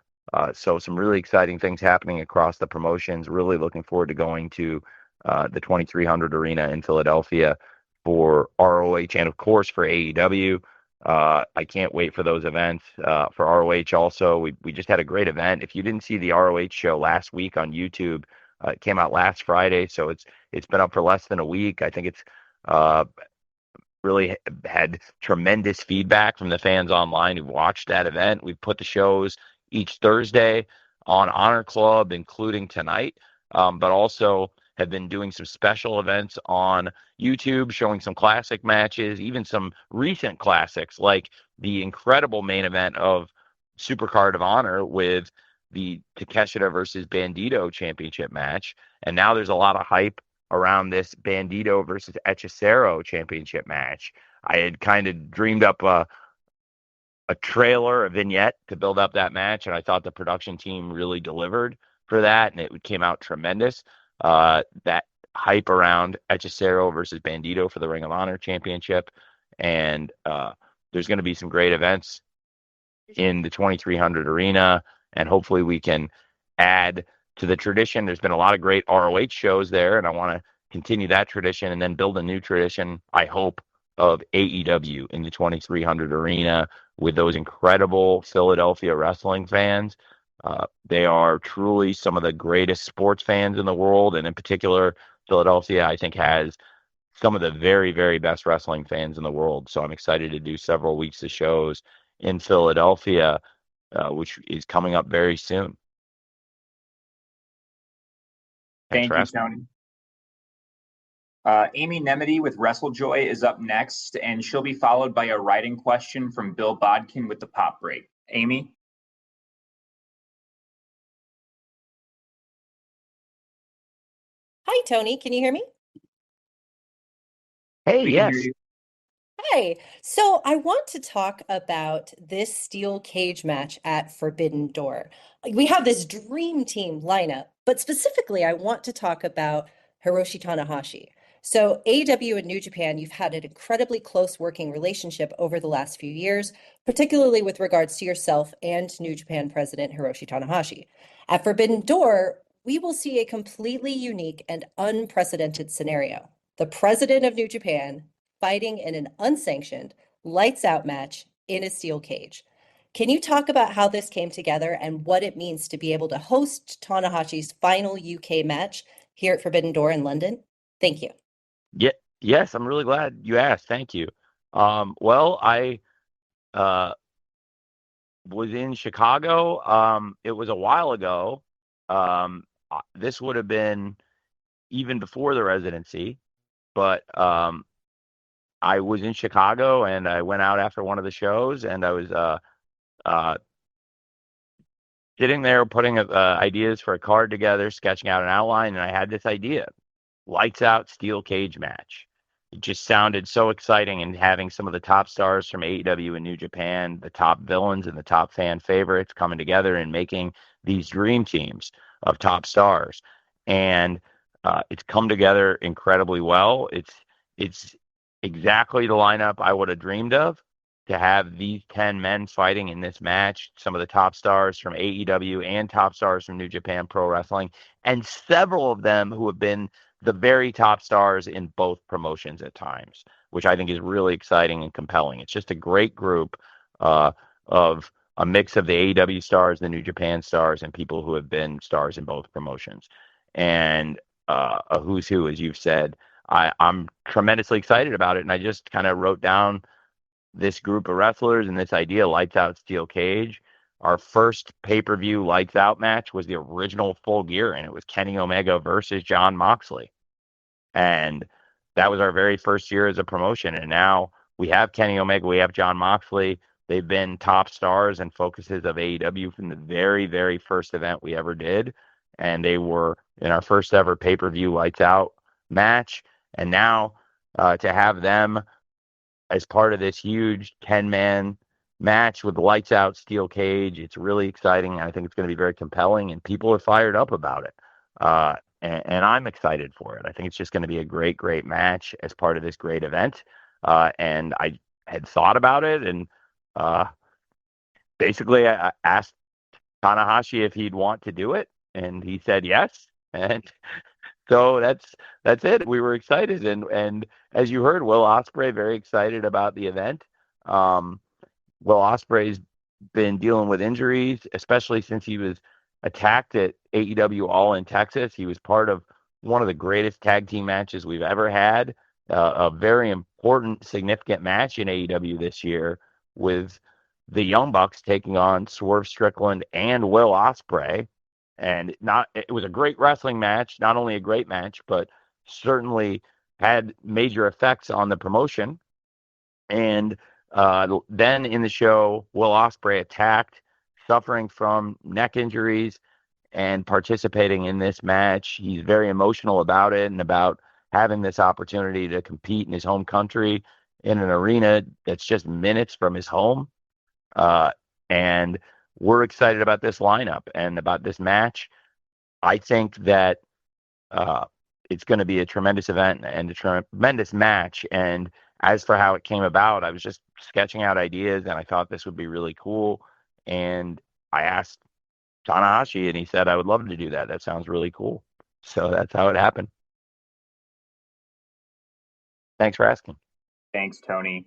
So some really exciting things happening across the promotions. Really looking forward to going to the 2300 Arena in Philadelphia for ROH and, of course, for AEW. I can't wait for those events. For ROH also, we just had a great event. If you didn't see the ROH show last week on YouTube, it came out last Friday, so it's been up for less than a week. I think it's really had tremendous feedback from the fans online who watched that event. We've put the shows each Thursday on Honor Club, including tonight, but also have been doing some special events on YouTube, showing some classic matches, even some recent classics, like the incredible main event of Supercard of Honor with the Takeshita versus Bandito championship match. And now there's a lot of hype around this Bandito versus Hechicero championship match. I had kind of dreamed up a trailer, a vignette to build up that match, and I thought the production team really delivered for that, and it came out tremendous. That hype around Hechicero versus Bandito for the Ring of Honor championship, and there's going to be some great events in the 2300 Arena, and hopefully we can add to the tradition. There's been a lot of great ROH shows there, and I want to continue that tradition and then build a new tradition, I hope, of AEW in the 2300 Arena with those incredible Philadelphia wrestling fans. They are truly some of the greatest sports fans in the world, and in particular, Philadelphia, I think, has some of the very, very best wrestling fans in the world. So I'm excited to do several weeks of shows in Philadelphia, which is coming up very soon. Thank you, Tony. Amy Nemedy with WrestleJoy is up next, and she'll be followed by a writing question from Bill Bodkin with the Pop Break. Amy? Hi, Tony. Can you hear me? Hey, We can yes. hear you. Hi. So I want to talk about this steel cage match at Forbidden Door. We have this dream team lineup, but specifically, I want to talk about Hiroshi Tanahashi. So AEW and New Japan, you've had an incredibly close working relationship over the last few years, particularly with regards to yourself and New Japan President Hiroshi Tanahashi. At Forbidden Door, we will see a completely unique and unprecedented scenario. The president of New Japan fighting in an unsanctioned, lights out match in a steel cage. Can you talk about how this came together and what it means to be able to host Tanahashi's final UK match here at Forbidden Door in London? Thank you. Yes, I'm really glad you asked. Thank you. Well, I was in Chicago. It was a while ago. This would have been even before the residency, but I was in Chicago and I went out after one of the shows, and I was sitting there putting ideas for a card together, sketching out an outline, and I had this idea: lights out steel cage match. It just sounded so exciting, and having some of the top stars from AEW and New Japan, the top villains and the top fan favorites coming together and making these dream teams of top stars. And it's come together incredibly well. It's exactly the lineup I would have dreamed of, to have these 10 men fighting in this match, some of the top stars from AEW and top stars from New Japan Pro Wrestling, and several of them who have been the very top stars in both promotions at times, which I think is really exciting and compelling. It's just a great group of a mix of the AEW stars, the New Japan stars, and people who have been stars in both promotions. And a who's who, as you've said. I'm tremendously excited about it, and I just kind of wrote down this group of wrestlers and this idea: lights out steel cage. Our first pay-per-view lights out match was the original Full Gear, and it was Kenny Omega versus Jon Moxley. And that was our very first year as a promotion. And now we have Kenny Omega, we have Jon Moxley. They've been top stars and focuses of AEW from the very, very first event we ever did. And they were in our first ever pay-per-view lights out match. And now to have them as part of this huge 10-man match with lights out steel cage, it's really exciting. I think it's going to be very compelling, and people are fired up about it. And I'm excited for it. I think it's just going to be a great, great match as part of this great event. And I had thought about it, and basically I asked Tanahashi if he'd want to do it, and he said yes. And so that's it. We were excited, and as you heard, Will Ospreay very excited about the event. Will Ospreay's been dealing with injuries, especially since he was attacked at AEW All in Texas. He was part of one of the greatest tag team matches we've ever had, a very important, significant match in AEW this year, with the Young Bucks taking on Swerve Strickland and Will Ospreay. And it was a great wrestling match, not only a great match, but certainly had major effects on the promotion. And then in the show, Will Ospreay attacked, suffering from neck injuries, and participating in this match. He's very emotional about it, and about having this opportunity to compete in his home country in an arena that's just minutes from his home. And we're excited about this lineup and about this match. I think that it's going to be a tremendous event and a tremendous match. And as for how it came about, I was just sketching out ideas, and I thought this would be really cool. And I asked Tanahashi, and he said, I would love to do that. That sounds really cool. So that's how it happened. Thanks for asking. Thanks, Tony.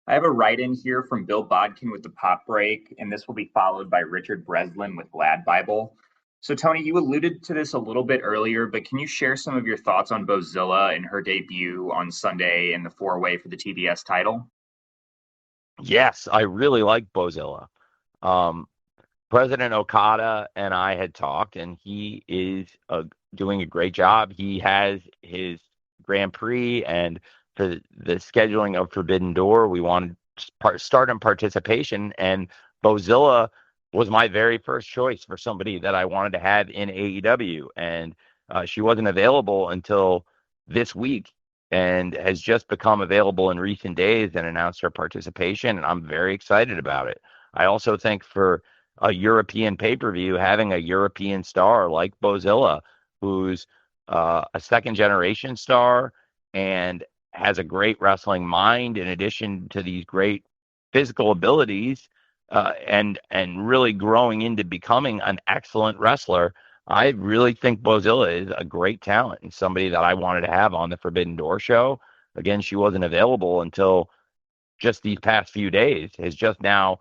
I have a write-in here from Bill Bodkin with the Pop Break, and this will be followed by Richard Breslin with Lad Bible. So, Tony, you alluded to this a little bit earlier, but can you share some of your thoughts on Bozilla and her debut on Sunday in the four-way for the TBS title? Yes, I really like Bozilla. President Okada and I had talked, and he is doing a great job. He has his Grand Prix, and for the scheduling of Forbidden Door, we wanted to start in participation, and Bozilla was my very first choice for somebody that I wanted to have in AEW, and she wasn't available until this week, and has just become available in recent days and announced her participation, and I'm very excited about it. I also think for a European pay-per-view, having a European star like Bozilla, who's a second-generation star and has a great wrestling mind in addition to these great physical abilities, and really growing into becoming an excellent wrestler. I really think Bozilla is a great talent and somebody that I wanted to have on the Forbidden Door show. again, she wasn't available until just these past few days, has just now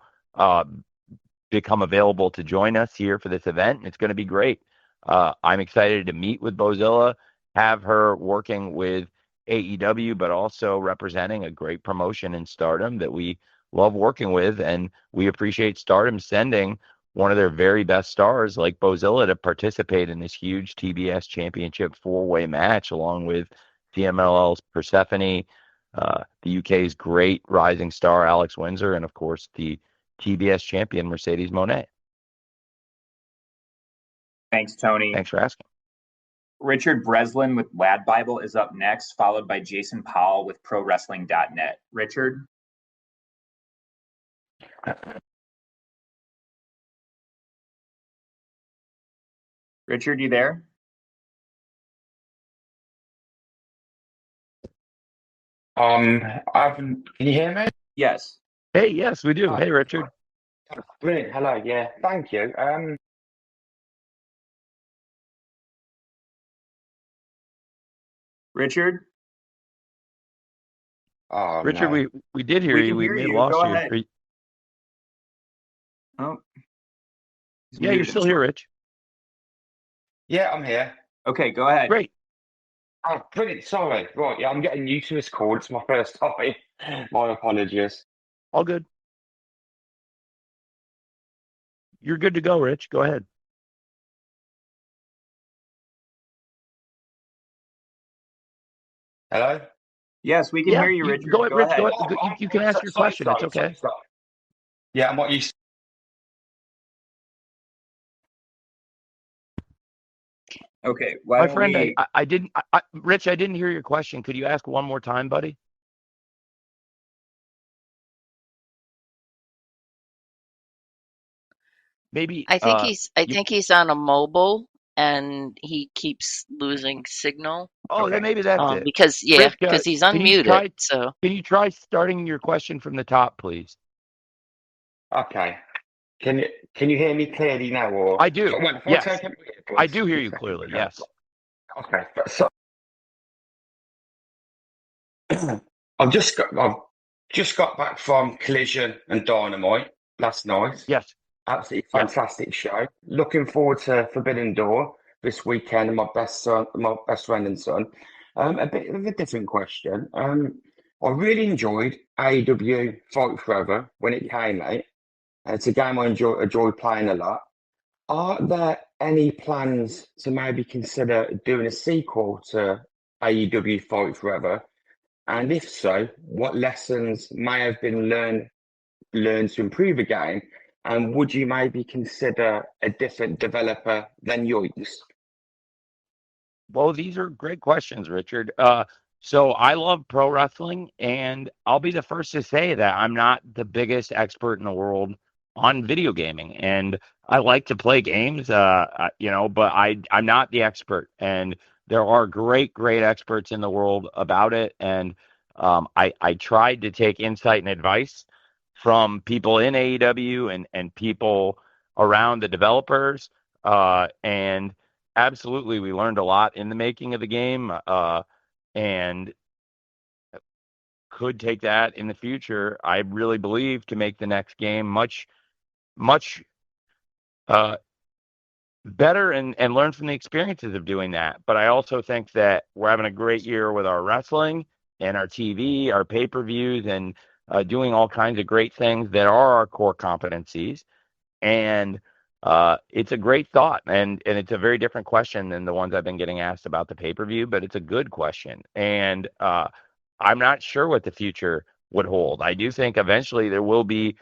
become available to join us here for this event. And it's going to be great. I'm excited to meet with Bozilla, have her working with AEW, but also representing a great promotion in Stardom that we love working with. And we appreciate Stardom sending one of their very best stars like Bozilla to participate in this huge TBS Championship four-way match, along with CMLL's Persephone, the UK's great rising star Alex Windsor, and of course the TBS champion Mercedes Moné. Thanks, Tony. Thanks for asking. Richard Breslin with Lad Bible is up next, followed by Jason Powell with ProWrestling.net. Richard? Richard, you there? Can you hear me? Yes. Hey, yes, we do. Hey, Richard. Brilliant. Hello. Yeah, thank you. Richard? Oh, Richard, no. we did hear you. We may have lost Go you. ahead. Oh. Yeah, you're still here, Rich. Yeah, I'm here. Okay, go ahead. Great. Oh, brilliant. Sorry. Right, yeah, I'm getting used to this call. It's my first time. My apologies. All good. You're good to go, Rich. Go ahead. Hello? Yes, we can hear you, Richard. Go ahead, Rich. ahead. Go ahead. You can ask your question. It's okay. Sorry. Yeah, I'm not used. Okay, My friend, I didn't, Rich, I didn't hear your question. Could you ask one more time, buddy? Maybe. I think he's on a mobile and he keeps losing signal. Oh, then maybe that's it. Because Rich, he's unmuted. Can you try starting your question from the top, please? Okay. Can you hear me clearly now? Or I do. Yes. I do hear you Okay. clearly. Yes. Okay. So I've just got back from Collision and Dynamite last night. Yes. Absolutely fantastic show. Looking forward to Forbidden Door this weekend. My best friend and son. A bit of a different question. I really enjoyed AEW Fight Forever when it came out. It's a game I enjoy playing a lot. Are there any plans to maybe consider doing a sequel to AEW Fight Forever? And if so, what lessons may have been learned to improve the game? And would you maybe consider a different developer than yours? Well, these are great questions, Richard. So I love pro wrestling, and I'll be the first to say that I'm not the biggest expert in the world on video gaming, and I like to play games, but I'm not the expert, and there are great experts in the world about it, and I tried to take insight and advice from people in AEW and people around the developers, and absolutely we learned a lot in the making of the game, and could take that in the future, I really believe, to make the next game much better and learn from the experiences of doing that. But I also think that we're having a great year with our wrestling and our TV, our pay-per-views, and doing all kinds of great things that are our core competencies. And it's a great thought, and it's a very different question than the ones I've been getting asked about the pay-per-view, but it's a good question. And I'm not sure what the future would hold. I do think eventually there will be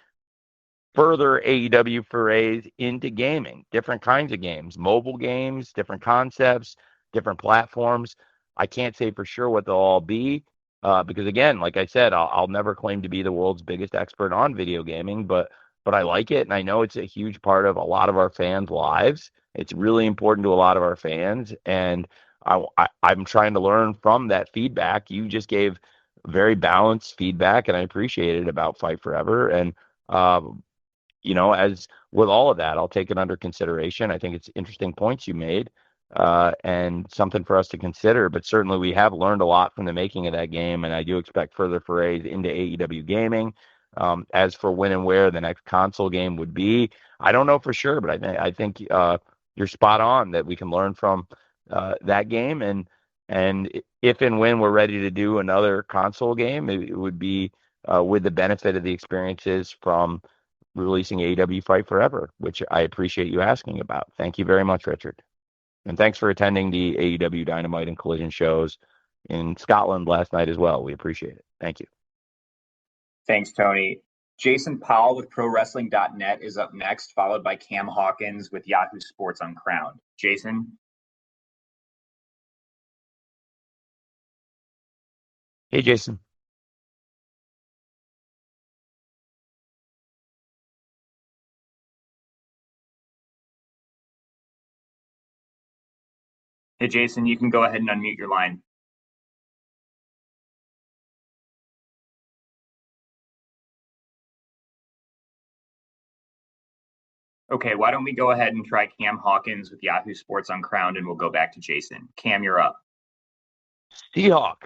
further AEW forays into gaming, different kinds of games, mobile games, different concepts, different platforms. I can't say for sure what they'll all be, because again, like I said, I'll never claim to be the world's biggest expert on video gaming, but I like it, and I know it's a huge part of a lot of our fans' lives. It's really important to a lot of our fans, and I'm trying to learn from that feedback. You just gave very balanced feedback, and I appreciate it about Fight Forever. And as with all of that, I'll take it under consideration. I think it's interesting points you made. and something for us to consider. But certainly we have learned a lot from the making of that game, and I do expect further forays into AEW gaming. As for when and where the next console game would be, I don't know for sure, but I think you're spot on that we can learn from that game, and if and when we're ready to do another console game, it would be with the benefit of the experiences from releasing AEW Fight Forever, which I appreciate you asking about. Thank you very much, Richard. And thanks for attending the AEW Dynamite and Collision shows in Scotland last night as well. We appreciate it. Thank you. Thanks, Tony. Jason Powell with ProWrestling.net is up next, followed by Cam Hawkins with Yahoo Sports Uncrowned. Jason? Hey, Jason. Hey, Jason, you can go ahead and unmute your line. Okay, why don't we go ahead and try Cam Hawkins with Yahoo Sports Uncrowned, and we'll go back to Jason. Cam, you're up. Seahawk.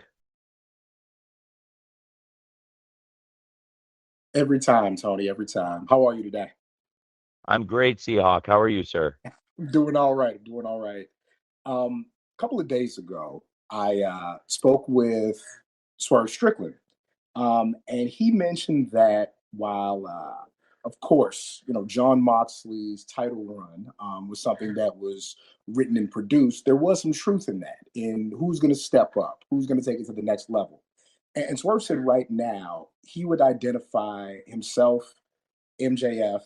Every time, Tony, every time. How are you today? I'm great, Seahawk. How are you, sir? Doing all right. Doing all right. A couple of days ago, I spoke with Swerve Strickland, and he mentioned that while, of course, John Moxley's title run was something that was written and produced, there was some truth in that, in who's going to step up, who's going to take it to the next level. And Swerve said right now he would identify himself, MJF,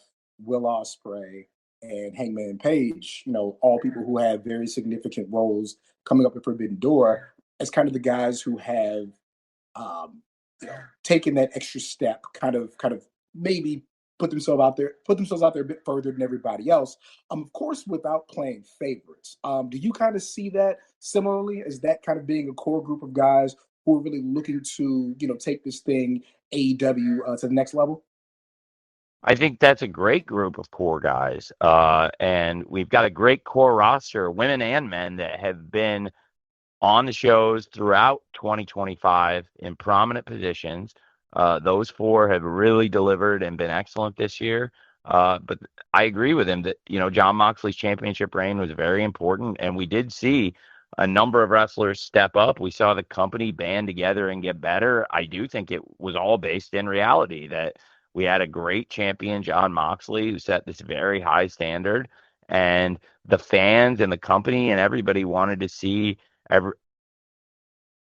Will Ospreay, and Hangman Page, all people who have very significant roles coming up at Forbidden Door, as kind of the guys who have taken that extra step, kind of maybe put themselves out there a bit further than everybody else. Of course, without playing favorites. Do you kind of see that similarly, as that kind of being a core group of guys who are really looking to, take this thing AEW to the next level? I think that's a great group of core guys. And we've got a great core roster, women and men, that have been on the shows throughout 2025 in prominent positions. Those four have really delivered and been excellent this year. But I agree with him that, John Moxley's championship reign was very important. And we did see a number of wrestlers step up. We saw the company band together and get better. I do think it was all based in reality that we had a great champion, John Moxley, who set this very high standard. And the fans and the company and everybody wanted to see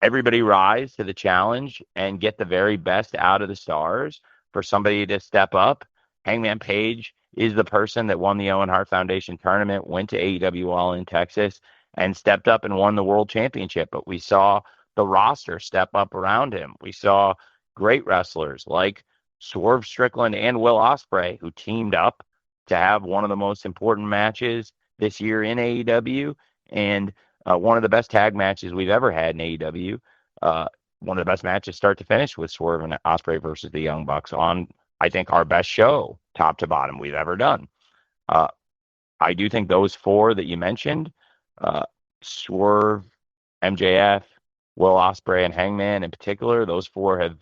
everybody rise to the challenge and get the very best out of the stars for somebody to step up. Hangman Page is the person that won the Owen Hart Foundation tournament, went to AEW All in Texas, and stepped up and won the world championship. But we saw the roster step up around him. We saw great wrestlers like Swerve Strickland and Will Ospreay, who teamed up to have one of the most important matches this year in AEW, and one of the best tag matches we've ever had in AEW. One of the best matches start to finish with Swerve and Ospreay versus the Young Bucks on, I think, our best show, top to bottom, we've ever done. I do think those four that you mentioned, Swerve, MJF, Will Ospreay, and Hangman in particular, those four have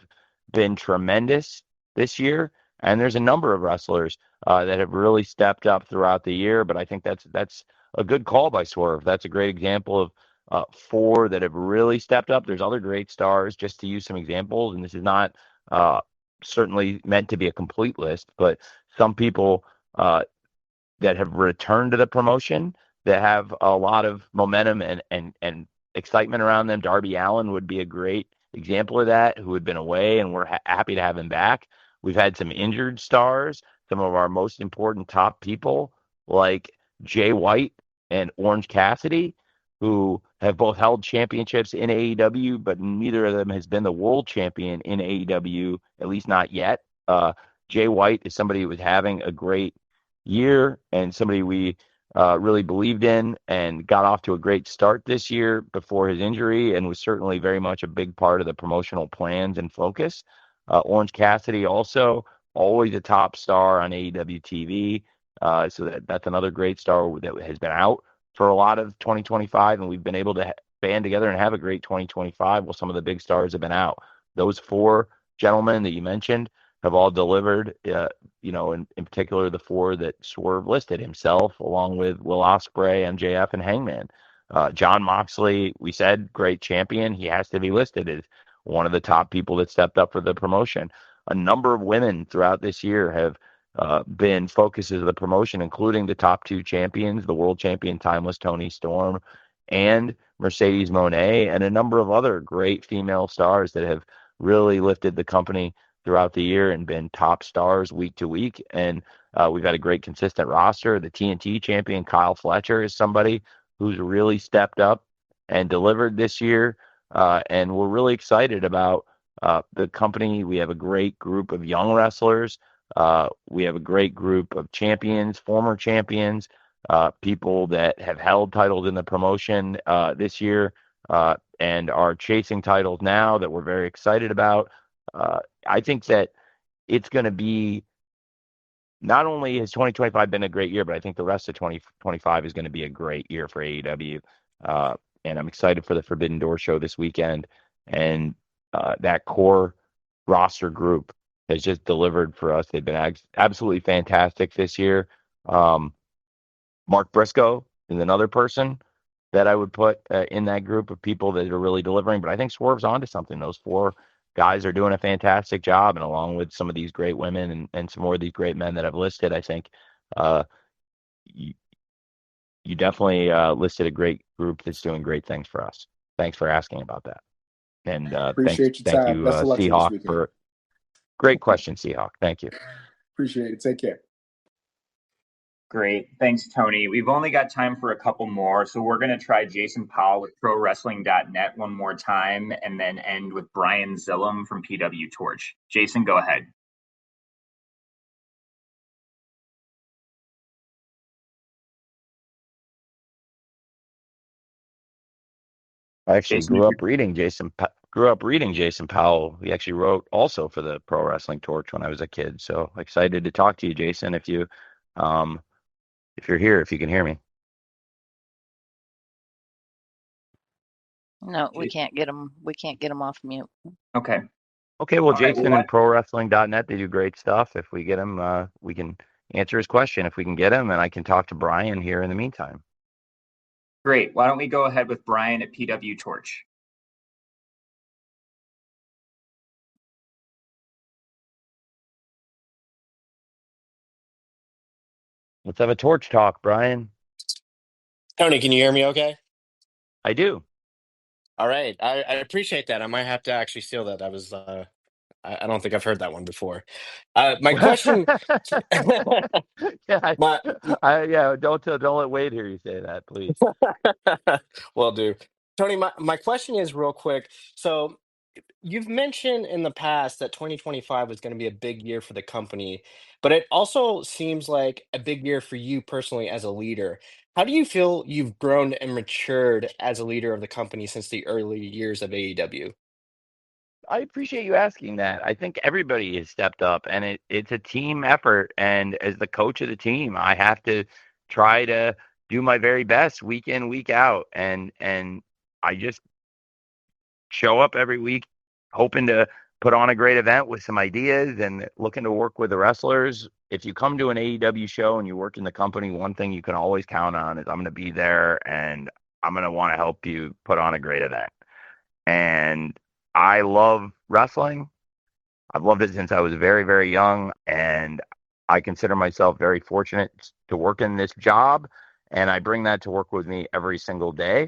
been tremendous this year. And there's a number of wrestlers that have really stepped up throughout the year. But I think that's a good call by Swerve. That's a great example of four that have really stepped up. There's other great stars, just to use some examples. And this is not certainly meant to be a complete list, but some people that have returned to the promotion that have a lot of momentum and excitement around them. Darby Allin would be a great example of that, who had been away, and we're happy to have him back. We've had some injured stars, some of our most important top people like Jay White and Orange Cassidy, who have both held championships in AEW, but neither of them has been the world champion in AEW, at least not yet. Jay White is somebody who was having a great year and somebody we really believed in and got off to a great start this year before his injury, and was certainly very much a big part of the promotional plans and focus. Orange Cassidy also always a top star on AEW TV. So that's another great star that has been out for a lot of 2025, and we've been able to band together and have a great 2025. Well, some of the big stars have been out. Those four gentlemen that you mentioned have all delivered, in particular the four that Swerve listed, himself, along with Will Ospreay, MJF, and Hangman. John Moxley, we said, great champion. He has to be listed as one of the top people that stepped up for the promotion. A number of women throughout this year have been focuses of the promotion, including the top two champions, the world champion Timeless Toni Storm and Mercedes Moné, and a number of other great female stars that have really lifted the company throughout the year and been top stars week to week. And we've had a great consistent roster. The TNT champion Kyle Fletcher is somebody who's really stepped up and delivered this year. And we're really excited about the company. We have a great group of young wrestlers. We have a great group of champions, former champions, people that have held titles in the promotion this year and are chasing titles now that we're very excited about. I think that it's going to be, not only has 2025 been a great year, but I think the rest of 2025 is going to be a great year for AEW. And I'm excited for the Forbidden Door show this weekend. And that core roster group has just delivered for us. They've been absolutely fantastic this year. Mark Briscoe is another person that I would put in that group of people that are really delivering. But I think Swerve's onto something. Those four guys are doing a fantastic job. And along with some of these great women and some more of these great men that I've listed, I think you definitely listed a great group that's doing great things for us. Thanks for asking about that. And Appreciate your thank time. you, Best of luck to you this Seahawk, weekend. for great question, Seahawk. Thank you. Appreciate it. Take care. Great. Thanks, Tony. We've only got time for a couple more, so we're going to try Jason Powell with ProWrestling.net one more time and then end with Brian Zillum from PW Torch. Jason, go ahead. I actually Jason, grew up reading Jason Powell. He actually wrote also for the Pro Wrestling Torch when I was a kid. So excited to talk to you, Jason. If you're here, if you can hear me. No, we can't get him. We can't get him off mute. Okay. Okay. Well, All right, Jason and ProWrestling.net, they do great stuff. If we get him, we can answer his question. If we can get him, and I can talk to Brian here in the meantime. Great. Why don't we go ahead with Brian at PW Torch? Let's have a torch talk, Brian. Tony, can you hear me okay? I do. All right. I appreciate that. I might have to actually steal that. I don't think I've heard that one before. My question. Don't let Wade hear you say that, please. Will do. Tony, my question is real quick. So you've mentioned in the past that 2025 was going to be a big year for the company, but it also seems like a big year for you personally as a leader. How do you feel you've grown and matured as a leader of the company since the early years of AEW? I appreciate you asking that. I think everybody has stepped up, and it's a team effort. And as the coach of the team, I have to try to do my very best week in, week out. And I just show up every week hoping to put on a great event with some ideas and looking to work with the wrestlers. If you come to an AEW show and you work in the company, one thing you can always count on is I'm going to be there and I'm going to want to help you put on a great event. And I love wrestling. I've loved it since I was very, very young, and I consider myself very fortunate to work in this job, and I bring that to work with me every single day.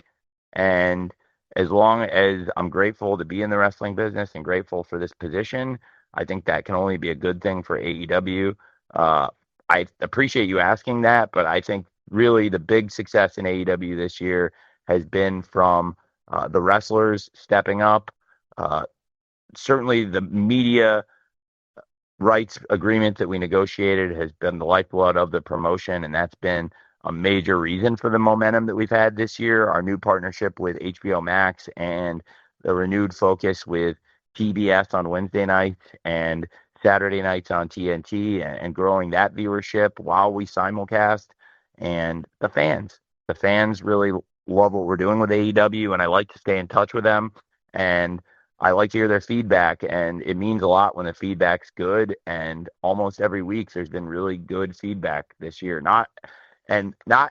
And as long as I'm grateful to be in the wrestling business and grateful for this position, I think that can only be a good thing for AEW. I appreciate you asking that, but I think really the big success in AEW this year has been from the wrestlers stepping up. Certainly the media rights agreement that we negotiated has been the lifeblood of the promotion, and that's been a major reason for the momentum that we've had this year. Our new partnership with HBO Max and the renewed focus with PBS on Wednesday nights and Saturday nights on TNT, and growing that viewership while we simulcast, and the fans. the fans really love what we're doing with AEW, and I like to stay in touch with them, and I like to hear their feedback, and it means a lot when the feedback's good. And almost every week there's been really good feedback this year. Not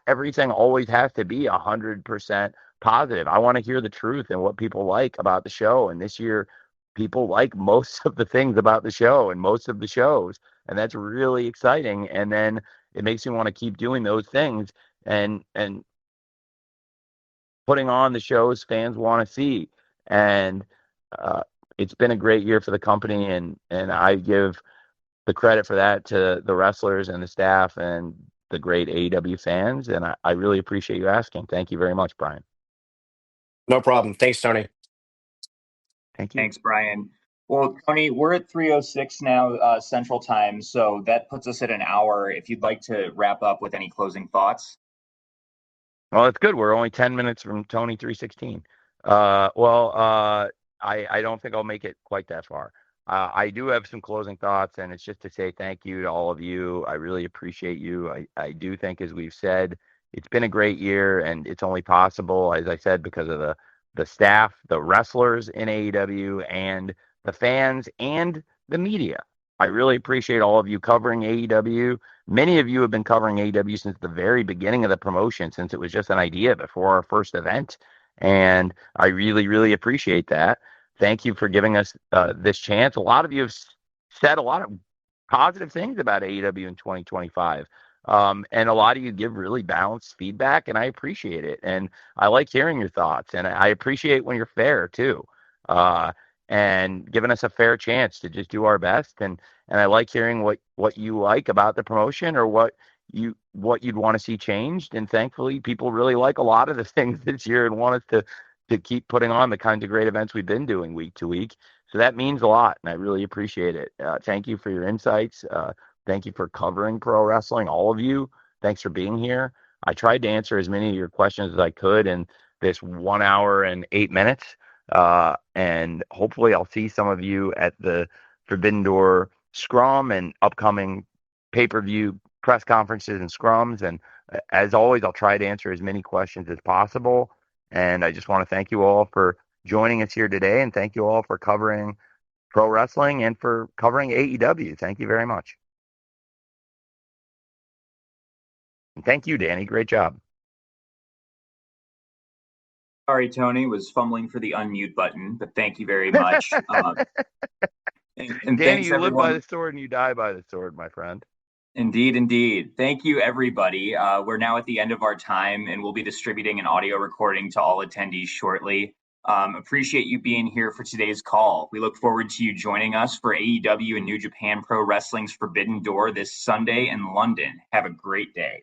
everything always has to be 100% positive. I want to hear the truth and what people like about the show. And this year, people like most of the things about the show and most of the shows, and that's really exciting. And then it makes me want to keep doing those things and putting on the shows fans want to see. And it's been a great year for the company, and I give the credit for that to the wrestlers and the staff and the great AEW fans. And I really appreciate you asking. Thank you very much, Brian. No problem. Thanks, Tony. Thank you. Thanks, Brian. Well, Tony, we're at 3:06 now Central Time, so that puts us at an hour. If you'd like to wrap up with any closing thoughts. Well, it's good. We're only 10 minutes from Tony 316. I don't think I'll make it quite that far. I do have some closing thoughts, and it's just to say thank you to all of you. I really appreciate you. I do think, as we've said, it's been a great year, and it's only possible, as I said, because of the staff, the wrestlers in AEW, and the fans and the media. I really appreciate all of you covering AEW. Many of you have been covering AEW since the very beginning of the promotion, since it was just an idea before our first event. And I really, really appreciate that. Thank you for giving us this chance. A lot of you have said a lot of positive things about AEW in 2025. And a lot of you give really balanced feedback, and I appreciate it. And I like hearing your thoughts, and I appreciate when you're fair too. And giving us a fair chance to just do our best. And I like hearing what you like about the promotion, or what you'd want to see changed. And thankfully, people really like a lot of the things this year and want us to keep putting on the kinds of great events we've been doing week to week. So that means a lot, and I really appreciate it. Thank you for your insights. Thank you for covering pro wrestling, all of you. Thanks for being here. I tried to answer as many of your questions as I could in this 1 hour and 8 minutes. And hopefully I'll see some of you at the Forbidden Door Scrum and upcoming pay-per-view press conferences and scrums. And as always, I'll try to answer as many questions as possible. And I just want to thank you all for joining us here today, and thank you all for covering pro wrestling and for covering AEW. Thank you very much. And thank you, Danny. Great job. Sorry, Tony, was fumbling for the unmute button, but thank you very much. And Danny, thanks, you live everyone. by the sword and you die by the sword, my friend. Indeed, indeed. Thank you, everybody. We're now at the end of our time, and we'll be distributing an audio recording to all attendees shortly. Appreciate you being here for today's call. We look forward to you joining us for AEW and New Japan Pro Wrestling's Forbidden Door this Sunday in London. Have a great day.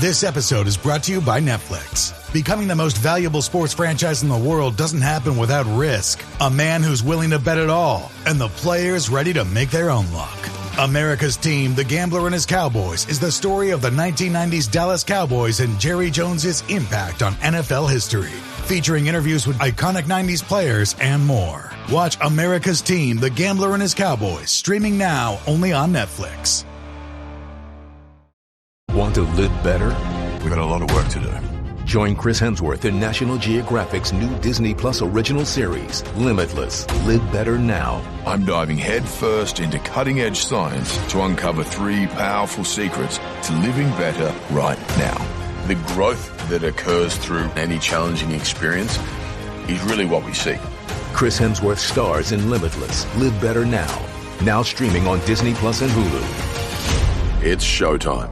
This episode is brought to you by Netflix. Becoming the most valuable sports franchise in the world doesn't happen without risk. A man who's willing to bet it all, and the players ready to make their own luck. America's Team, The Gambler and His Cowboys, is the story of the 1990s Dallas Cowboys and Jerry Jones's impact on NFL history. Featuring interviews with iconic 90s players and more. Watch America's Team, The Gambler and His Cowboys, streaming now only on Netflix. Want to live better? We've got a lot of work to do. Join Chris Hemsworth in National Geographic's new Disney Plus original series, Limitless. Live better now. I'm diving headfirst into cutting-edge science to uncover 3 powerful secrets to living better right now. The growth that occurs through any challenging experience is really what we seek. Chris Hemsworth stars in Limitless. Live better now. Now streaming on Disney Plus and Hulu. It's showtime.